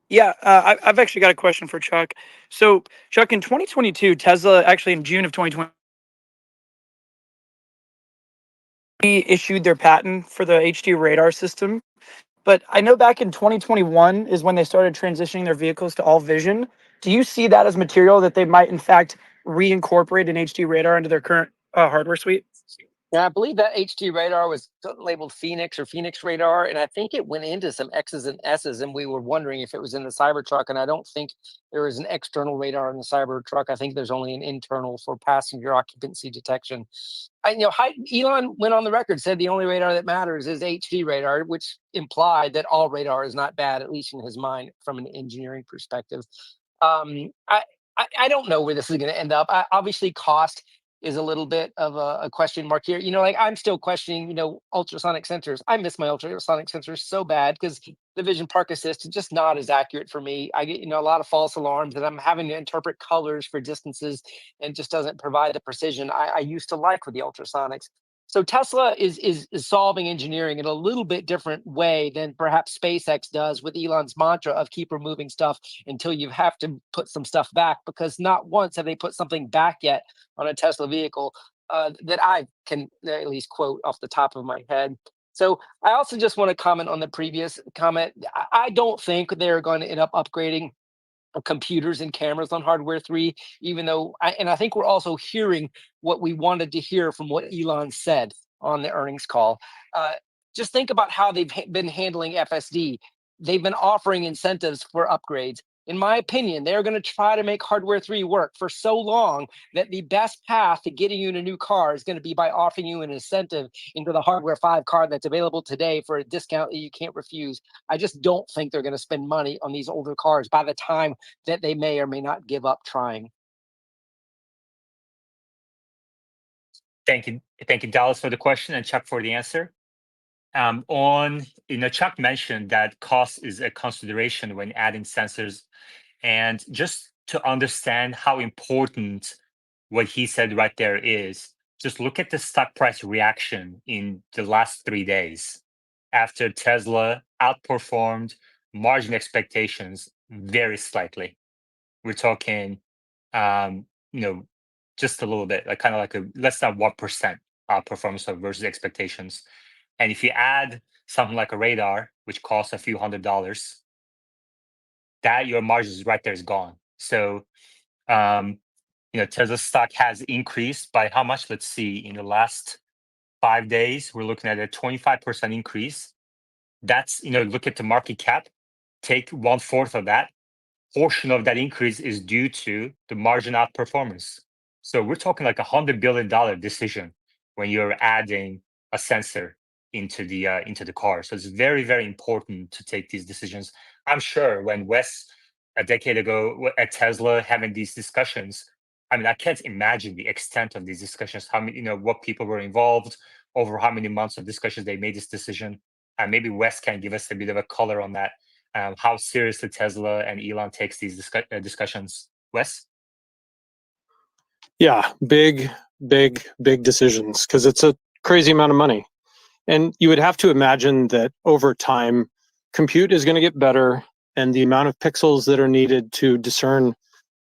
Yeah, I've actually got a question for Chuck. So, Chuck, in 2022, Tesla, actually in June of 2020, issued their patent for the HD radar system. But I know back in 2021 is when they started transitioning their vehicles to all vision. Do you see that as material that they might, in fact, reincorporate an HD radar into their current hardware suite? Yeah, I believe that HD radar was labeled Phoenix or Phoenix radar, and I think it went into some X's and S's, and we were wondering if it was in the Cybertruck, and I don't think there is an external radar in the Cybertruck. I think there's only an internal for passenger occupancy detection. Elon went on the record, said the only radar that matters is HD radar, which implied that all radar is not bad, at least in his mind, from an engineering perspective. I don't know where this is going to end up. Obviously, cost is a little bit of a question mark here. I'm still questioning, ultrasonic sensors. I miss my ultrasonic sensors so bad because the Vision Park Assist is just not as accurate for me. I get, a lot of false alarms, and I'm having to interpret colors for distances and just doesn't provide the precision I used to like with the ultrasonics. So Tesla is solving engineering in a little bit different way than perhaps SpaceX does with Elon's mantra of keep removing stuff until you have to put some stuff back, because not once have they put something back yet on a Tesla vehicle that I can at least quote off the top of my head. So I also just want to comment on the previous comment. I don't think they're going to end up upgrading computers and cameras on hardware 3, even though I think we're also hearing what we wanted to hear from what Elon said on the earnings call. Just think about how they've been handling FSD. They've been offering incentives for upgrades. In my opinion, they're going to try to make hardware 3 work for so long that the best path to getting you in a new car is going to be by offering you an incentive into the hardware 5 car that's available today for a discount that you can't refuse. I just don't think they're going to spend money on these older cars by the time that they may or may not give up trying. Thank you, Dallas, for the question, and Chuck for the answer. Chuck mentioned that cost is a consideration when adding sensors, and just to understand how important what he said right there is just look at the stock price reaction in the last 3 days after Tesla outperformed margin expectations very slightly. We're talking, you know, just a little bit, like kind of like a less than 1% outperformance versus expectations. And if you add something like a radar, which costs a few $100s, that your margins right there is gone. So, Tesla stock has increased by how much? Let's see. In the last 5 days, we're looking at a 25% increase. That's, look at the market cap, take 1/4 of that. Portion of that increase is due to the margin outperformance. So we're talking like $100 billion decision when you're adding a sensor into the car. So it's very, very important to take these decisions. I'm sure when Wes a decade ago at Tesla having these discussions, I mean, I can't imagine the extent of these discussions, how many, what people were involved, over how many months of discussions they made this decision. And maybe Wes can give us a bit of a color on that, how seriously Tesla and Elon takes these discussions. Wes? Yeah, big decisions because it's a crazy amount of money. And you would have to imagine that over time, compute is going to get better and the amount of pixels that are needed to discern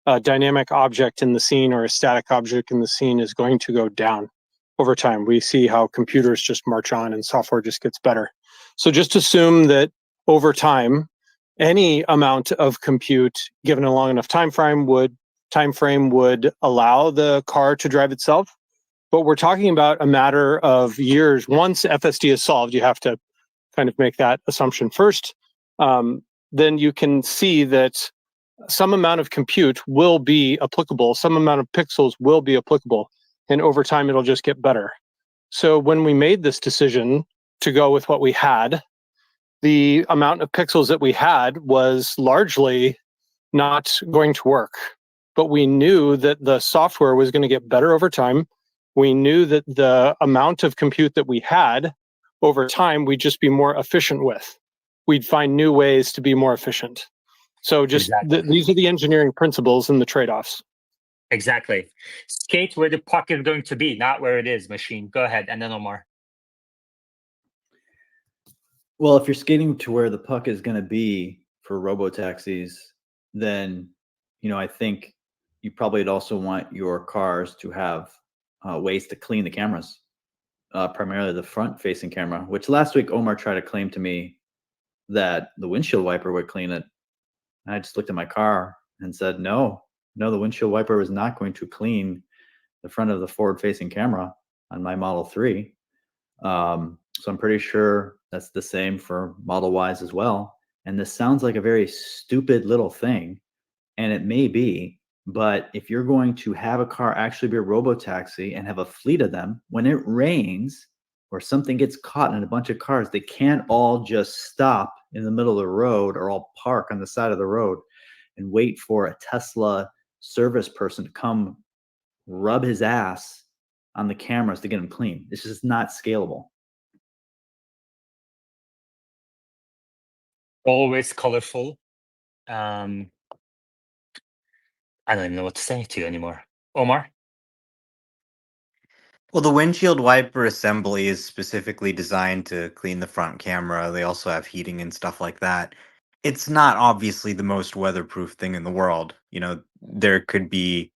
a dynamic object in the scene or a static object in the scene is going to go down over time. We see how computers just march on and software just gets better. So just assume that over time, any amount of compute given a long enough time frame would allow the car to drive itself. But we're talking about a matter of years. Once FSD is solved, you have to kind of make that assumption first. Then you can see that some amount of compute will be applicable, some amount of pixels will be applicable, and over time it'll just get better. So when we made this decision to go with what we had, the amount of pixels that we had was largely not going to work. But we knew that the software was going to get better over time. We knew that the amount of compute that we had over time, we'd just be more efficient with. We'd find new ways to be more efficient. So just Exactly. these are the engineering principles and the trade-offs. Exactly. Skate where the puck is going to be, not where it is, machine. Go ahead, and then Omar. Well, if you're skating to where the puck is going to be for robotaxis, then, I think you probably would also want your cars to have ways to clean the cameras, primarily the front-facing camera, which last week Omar tried to claim to me that the windshield wiper would clean it. And I just looked at my car and said, no, the windshield wiper was not going to clean the front of the forward-facing camera on my Model 3. So I'm pretty sure that's the same for Model Ys as well. And this sounds like a very stupid little thing, and it may be, but if you're going to have a car actually be a robotaxi and have a fleet of them, when it rains or something gets caught in a bunch of cars, they can't all just stop in the middle of the road or all park on the side of the road and wait for a Tesla service person to come rub his ass on the cameras to get them clean. It's just not scalable. Always colorful. I don't even know what to say to you anymore. Omar? Well, the windshield wiper assembly is specifically designed to clean the front camera. They also have heating and stuff like that. It's not obviously the most weatherproof thing in the world. There could be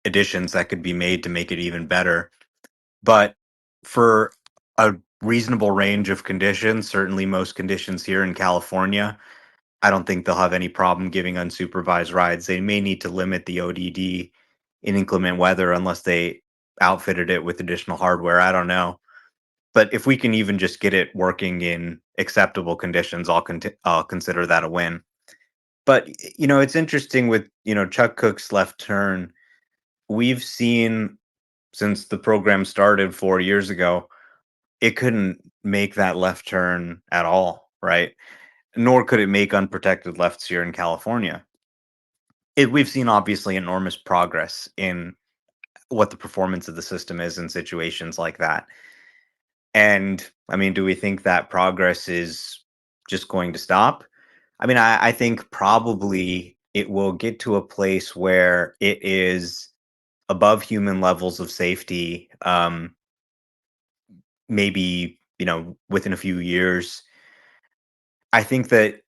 additions that could be made to make it even better. But for a reasonable range of conditions, certainly most conditions here in California, I don't think they'll have any problem giving unsupervised rides. They may need to limit the ODD in inclement weather unless they outfitted it with additional hardware. I don't know. But if we can even just get it working in acceptable conditions, I'll consider that a win. But, it's interesting with, Chuck Cook's left turn. We've seen since the program started 4 years ago, it couldn't make that left turn at all, right? Nor could it make unprotected lefts here in California. We've seen obviously enormous progress in what the performance of the system is in situations like that. And I mean, do we think that progress is just going to stop? I mean, I think probably it will get to a place where it is above human levels of safety, maybe, within a few years. I think that,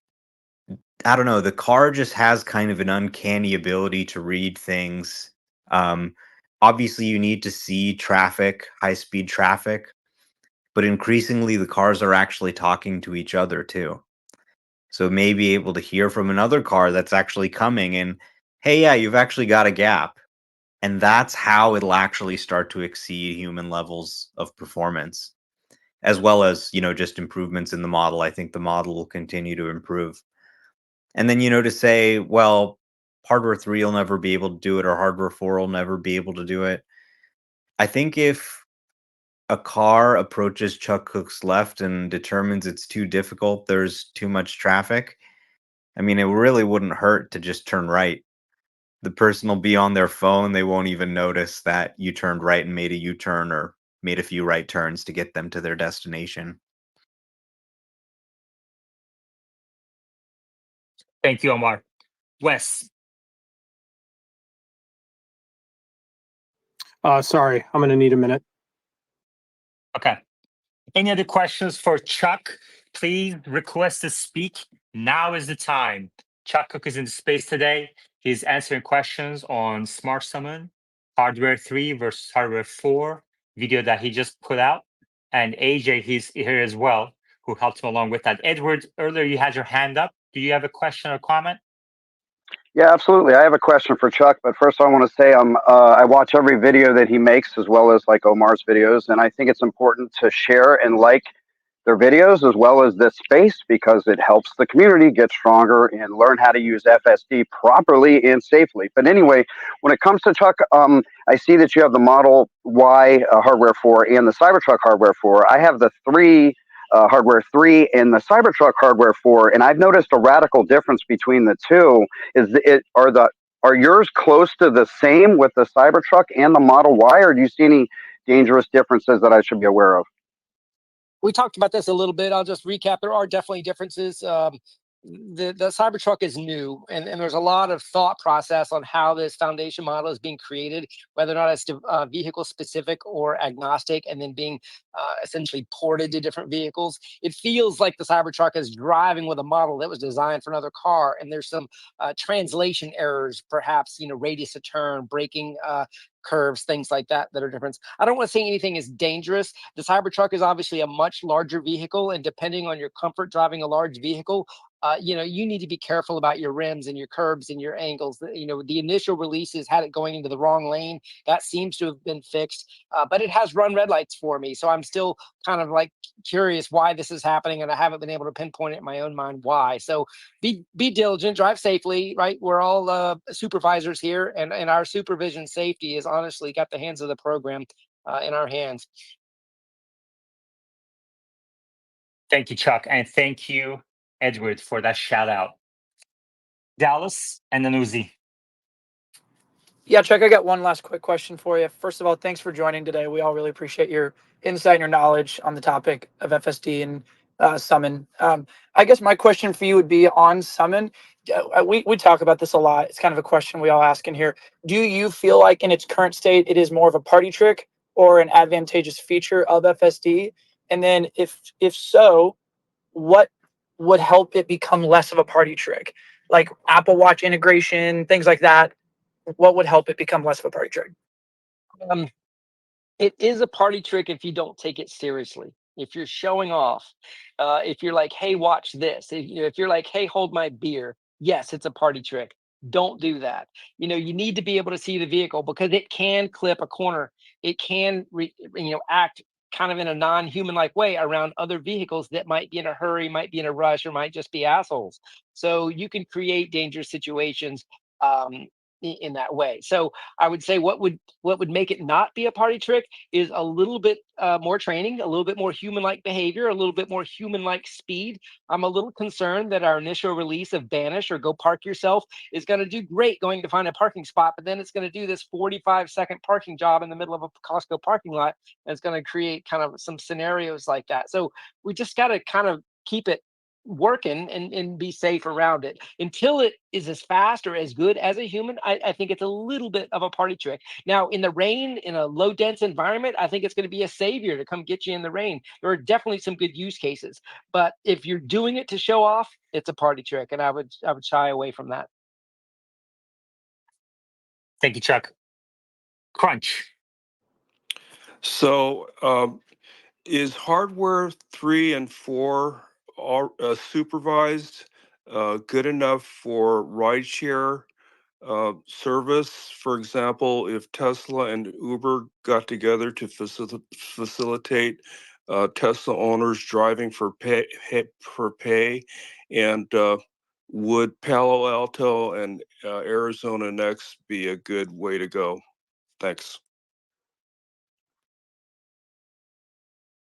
I don't know, the car just has kind of an uncanny ability to read things. Um, Obviously, you need to see traffic, high speed traffic, but increasingly the cars are actually talking to each other too. So maybe able to hear from another car that's actually coming and, hey, yeah, you've actually got a gap. And that's how it'll actually start to exceed human levels of performance, as well as, just improvements in the model. I think the model will continue to improve. And then, to say, well, hardware 3 will never be able to do it or hardware 4 will never be able to do it. I think if a car approaches Chuck Cook's left and determines it's too difficult, there's too much traffic, I mean, it really wouldn't hurt to just turn right. The person will be on their phone. They won't even notice that you turned right and made a U-turn or made a few right turns to get them to their destination. Thank you, Omar. Wes. Sorry, I'm going to need a minute. Okay. Any other questions for Chuck? Please request to speak. Now is the time. Chuck Cook is in space today. He's answering questions on Smart Summon, Hardware 3 versus Hardware 4 video that he just put out. And AJ, he's here as well, who helped him along with that. Edward, earlier you had your hand up. Do you have a question or comment? Yeah, absolutely. I have a question for Chuck, but first I want to say I watch every video that he makes as well as like Omar's videos, and I think it's important to share and like their videos as well as this space because it helps the community get stronger and learn how to use FSD properly and safely. But anyway, when it comes to Chuck, I see that you have the Model Y hardware 4 and the Cybertruck hardware 4. I have the 3 hardware 3 and the Cybertruck hardware 4, and I've noticed a radical difference between the two. Are yours close to the same with the Cybertruck and the Model Y, or do you see any dangerous differences that I should be aware of? We talked about this a little bit. I'll just recap. There are definitely differences. The Cybertruck is new, and there's a lot of thought process on how this foundation model is being created, whether or not it's vehicle specific or agnostic, and then being essentially ported to different vehicles. It feels like the Cybertruck is driving with a model that was designed for another car, and there's some translation errors, perhaps radius of turn, braking curves, things like that that are different. I don't want to say anything is dangerous. The Cybertruck is obviously a much larger vehicle, and depending on your comfort driving a large vehicle, you need to be careful about your rims and your curbs and your angles. The initial releases had it going into the wrong lane. That seems to have been fixed, but it has run red lights for me. So I'm still kind of like curious why this is happening, and I haven't been able to pinpoint it in my own mind why. So be diligent, drive safely, right? We're all supervisors here, and our supervision safety is honestly got the hands of the program in our hands. Thank you, Chuck. And thank you, Edward, for that shout out. Dallas and then Uzi. Yeah, Chuck, I got one last quick question for you. First of all, thanks for joining today. We all really appreciate your insight and your knowledge on the topic of FSD and Summon. I guess my question for you would be on Summon. We talk about this a lot. It's kind of a question we all ask in here. Do you feel like in its current state, it is more of a party trick or an advantageous feature of FSD? And then if so, what would help it become less of a party trick? Like Apple Watch integration, things like that. What would help it become less of a party trick? Um, it is a party trick if you don't take it seriously. If you're showing off, if you're like, hey, watch this. If you're like, hey, hold my beer. Yes, it's a party trick. Don't do that. You need to be able to see the vehicle because it can clip a corner. It can, act kind of in a non-human like way around other vehicles that might be in a hurry, might be in a rush, or might just be assholes. So you can create dangerous situations in that way. So I would say what would make it not be a party trick is a little bit more training, a little bit more human-like behavior, a little bit more human-like speed. I'm a little concerned that our initial release of Banish or Go Park Yourself is going to do great going to find a parking spot, but then it's going to do this 45-second parking job in the middle of a Costco parking lot, and it's going to create kind of some scenarios like that. So we just got to kind of keep it working and be safe around it. Until it is as fast or as good as a human, I think it's a little bit of a party trick. Now, in the rain, in a low dense environment, I think it's going to be a savior to come get you in the rain. There are definitely some good use cases, but if you're doing it to show off, it's a party trick, and I would shy away from that. Thank you, Chuck. Crunch. So, is hardware 3 and 4 supervised good enough for rideshare service? For example, if Tesla and Uber got together to facilitate Tesla owners driving for pay, and would Palo Alto and Arizona Next be a good way to go? Thanks.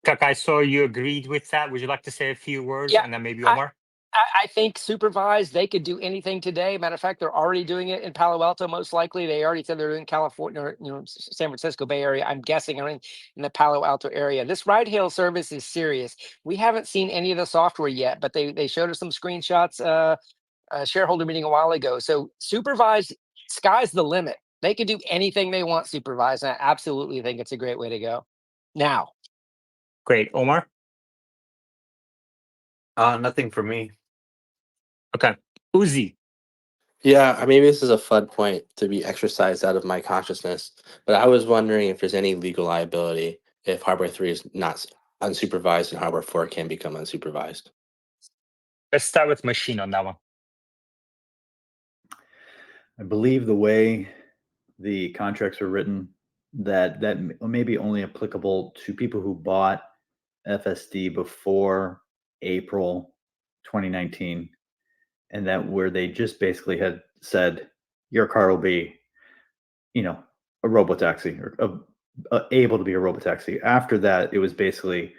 Chuck, I saw you agreed with that. Would you like to say a few words, Yeah, and then maybe I, Omar? I think supervised, they could do anything today. Matter of fact, they're already doing it in Palo Alto, most likely. They already said they're in California, or, San Francisco Bay Area. I'm guessing are in the Palo Alto area. This ride hail service is serious. We haven't seen any of the software yet, but they showed us some screenshots a shareholder meeting a while ago. So supervised, sky's the limit. They can do anything they want supervised. And I absolutely think it's a great way to go. Now, Great. Omar? Nothing for me. Okay. Uzi. Yeah, maybe this is a FUD point to be exercised out of my consciousness, but I was wondering if there's any legal liability if hardware 3 is not unsupervised and hardware 4 can become unsupervised. Let's start with Machine on that one. I believe the way the contracts are written, that may be only applicable to people who bought FSD before April 2019, and that where they just basically had said your car will be, a robotaxi or able to be a robotaxi. After that, it was basically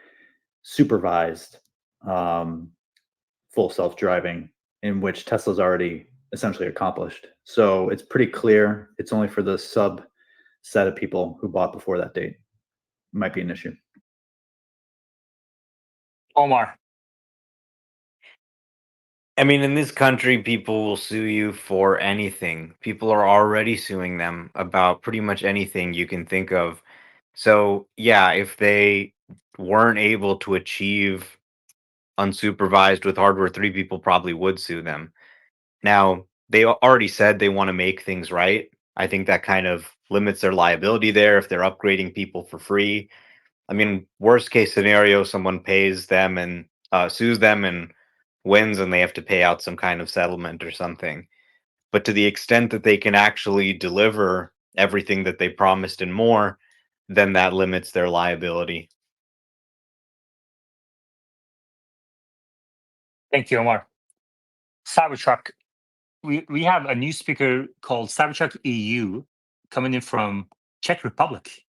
supervised full self-driving, in which Tesla's already essentially accomplished. So it's pretty clear it's only for the subset of people who bought before that date. Might be an issue. Omar. I mean, in this country, people will sue you for anything. People are already suing them about pretty much anything you can think of. So, yeah, if they weren't able to achieve unsupervised with hardware 3, people probably would sue them. Now, they already said they want to make things right. I think that kind of limits their liability there if they're upgrading people for free. I mean, worst case scenario, someone pays them and sues them and wins, and they have to pay out some kind of settlement or something. But to the extent that they can actually deliver everything that they promised and more, then that limits their liability. Thank you, Omar. Cybertruck. We have a new speaker called Cybertruck EU coming in from Czech Republic.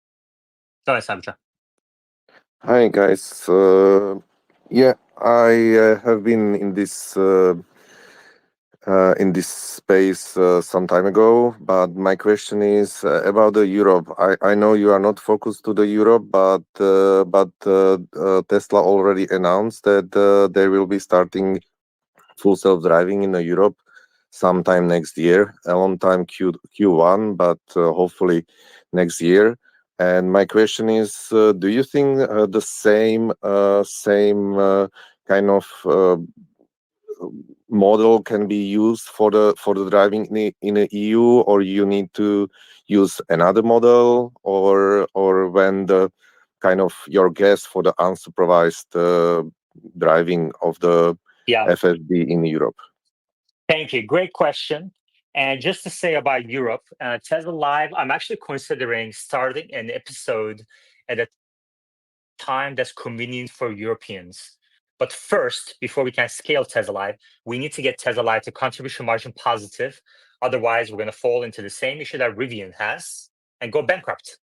Go ahead, Cybertruck. Hi guys. Yeah, I have been in this space some time ago, but my question is about the Europe. I know you are not focused to the Europe, but Tesla already announced that they will be starting full self-driving in Europe sometime next year, a long time Q1, but hopefully next year. And my question is, do you think the same kind of model can be used for the driving in the EU, or you need to use another model, or when the kind of your guess for the unsupervised driving of the FSD in Europe? Thank you. Great question. And just to say about Europe, Tesla Live, I'm actually considering starting an episode at a time that's convenient for Europeans. But first, before we can scale Tesla Live, we need to get Tesla Live to contribution margin positive. Otherwise, we're going to fall into the same issue that Rivian has and go bankrupt.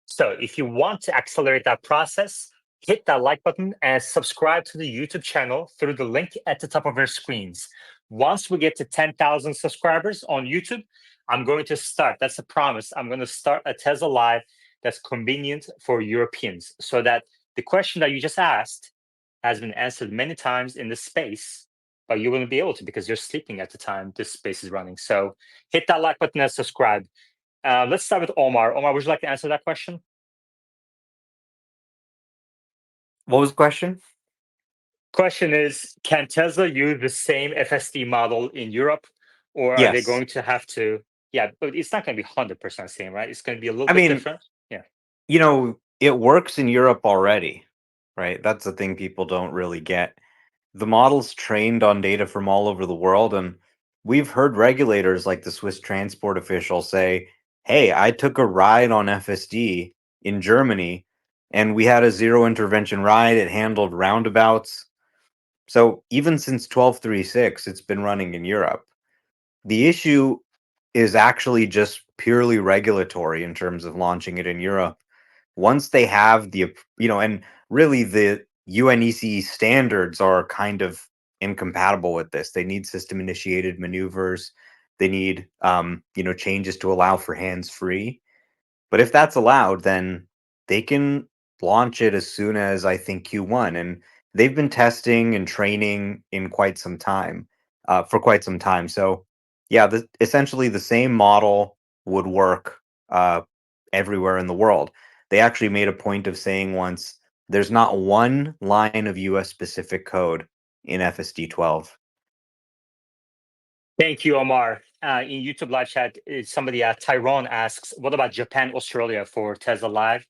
So if you want to accelerate that process, hit that like button and subscribe to the YouTube channel through the link at the top of your screens. Once we get to 10,000 subscribers on YouTube, I'm going to start, that's a promise, I'm going to start a Tesla Live that's convenient for Europeans, so that the question that you just asked has been answered many times in the space, but you wouldn't be able to because you're sleeping at the time this space is running. So hit that like button and subscribe. Let's start with Omar. Omar, would you like to answer that question? What was the question? Question is, can Tesla use the same FSD model in Europe, or are they Yes. going to have to? Yeah, but it's not going to be 100% same, right? It's going to be a little I bit mean, different. Yeah. You know, it works in Europe already, right? That's the thing people don't really get. The model's trained on data from all over the world, and we've heard regulators like the Swiss transport official say, hey, I took a ride on FSD in Germany, and we had a zero intervention ride. It handled roundabouts. So even since 12.3.6, it's been running in Europe. The issue is actually just purely regulatory in terms of launching it in Europe. Once they have and really the UNECE standards are kind of incompatible with this. They need system initiated maneuvers. They need, changes to allow for hands free. But if that's allowed, then they can launch it as soon as I think Q1. And they've been testing and training in quite some time, for quite some time. So, yeah, essentially the same model would work everywhere in the world. They actually made a point of saying once there's not one line of US specific code in FSD 12. Thank you, Omar. In YouTube live chat, somebody, Tyrone asks, what about Japan, Australia for Tesla Live?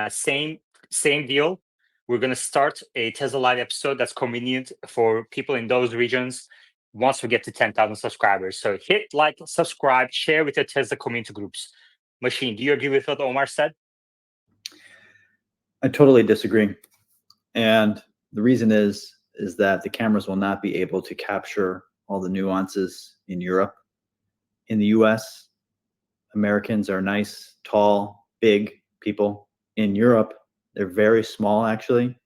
Same deal. We're going to start a Tesla Live episode that's convenient for people in those regions once we get to 10,000 subscribers. So hit like, subscribe, share with your Tesla community groups. Machine, do you agree with what Omar said? I totally disagree. And the reason is that the cameras will not be able to capture all the nuances in Europe. In the US, Americans are nice, tall, big people. In Europe, they're very small, actually.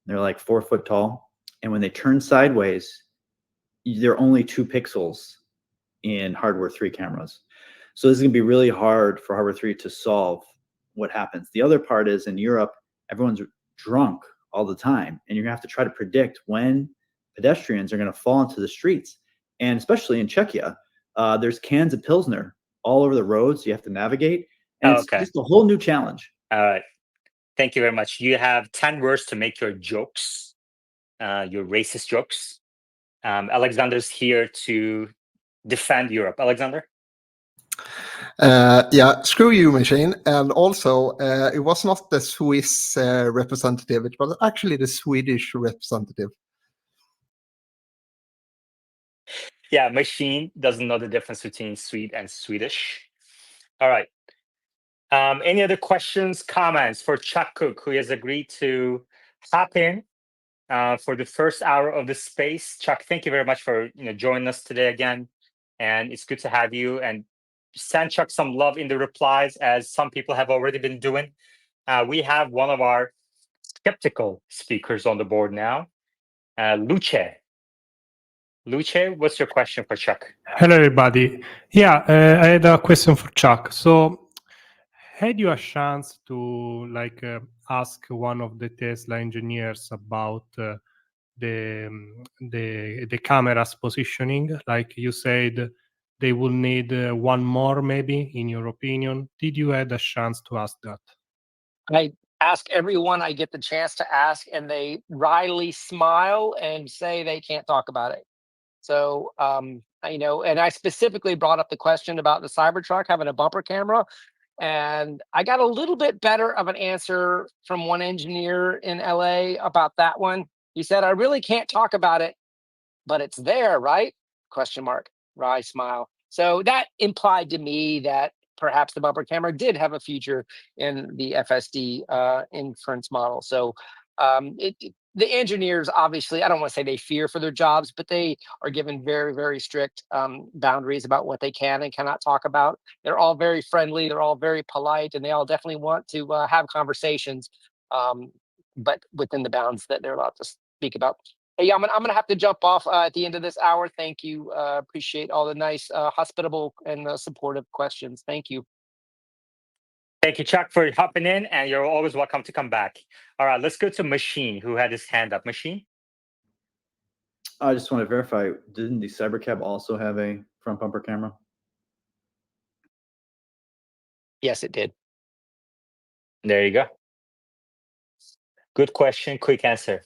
They're like 4 foot tall. And when they turn sideways, they're only 2 pixels in hardware 3 cameras. So this is going to be really hard for hardware 3 to solve what happens. The other part is in Europe, everyone's drunk all the time, and you're going to have to try to predict when pedestrians are going to fall into the streets. And especially in Czechia, there's cans of Pilsner all over the roads you have to navigate. And it's just a whole new challenge. All right. Thank you very much. You have 10 words to make your jokes, your racist jokes. Alexander's here to defend Europe. Alexander? Yeah, screw you, machine. And also, it was not the Swiss representative, it was actually the Swedish representative. Yeah, machine doesn't know the difference between Swede and Swedish. All right. Any other questions, comments for Chuck Cook, who has agreed to hop in for the first hour of the space? Chuck, thank you very much for joining us today again. And it's good to have you. And send Chuck some love in the replies, as some people have already been doing. We have one of our skeptical speakers on the board now, Luce. Luce, what's your question for Chuck? Hello, everybody. Yeah, I had a question for Chuck. So, had you a chance to ask one of the Tesla engineers about the camera's positioning? Like you said, they will need one more, maybe, in your opinion. Did you had a chance to ask that? I ask everyone I get the chance to ask, and they wryly smile and say they can't talk about it. So, and I specifically brought up the question about the Cybertruck having a bumper camera, and I got a little bit better of an answer from one engineer in LA about that one. He said, I really can't talk about it, but it's there, right? Question mark, wry smile. So that implied to me that perhaps the bumper camera did have a future in the FSD inference model. So the engineers, obviously, I don't want to say they fear for their jobs, but they are given very, very strict boundaries about what they can and cannot talk about. They're all very friendly. They're all very polite, and they all definitely want to have conversations, but within the bounds that they're allowed to speak about. Hey, I'm gonna have to jump off at the end of this hour. Thank you. Appreciate all the nice, hospitable and supportive questions. Thank you. Thank you, Chuck, for hopping in, and you're always welcome to come back. All right, let's go to Machine, who had his hand up. Machine? I just want to verify, didn't the Cybercab also have a front bumper camera? Yes, it did. There you go. Good question, quick answer.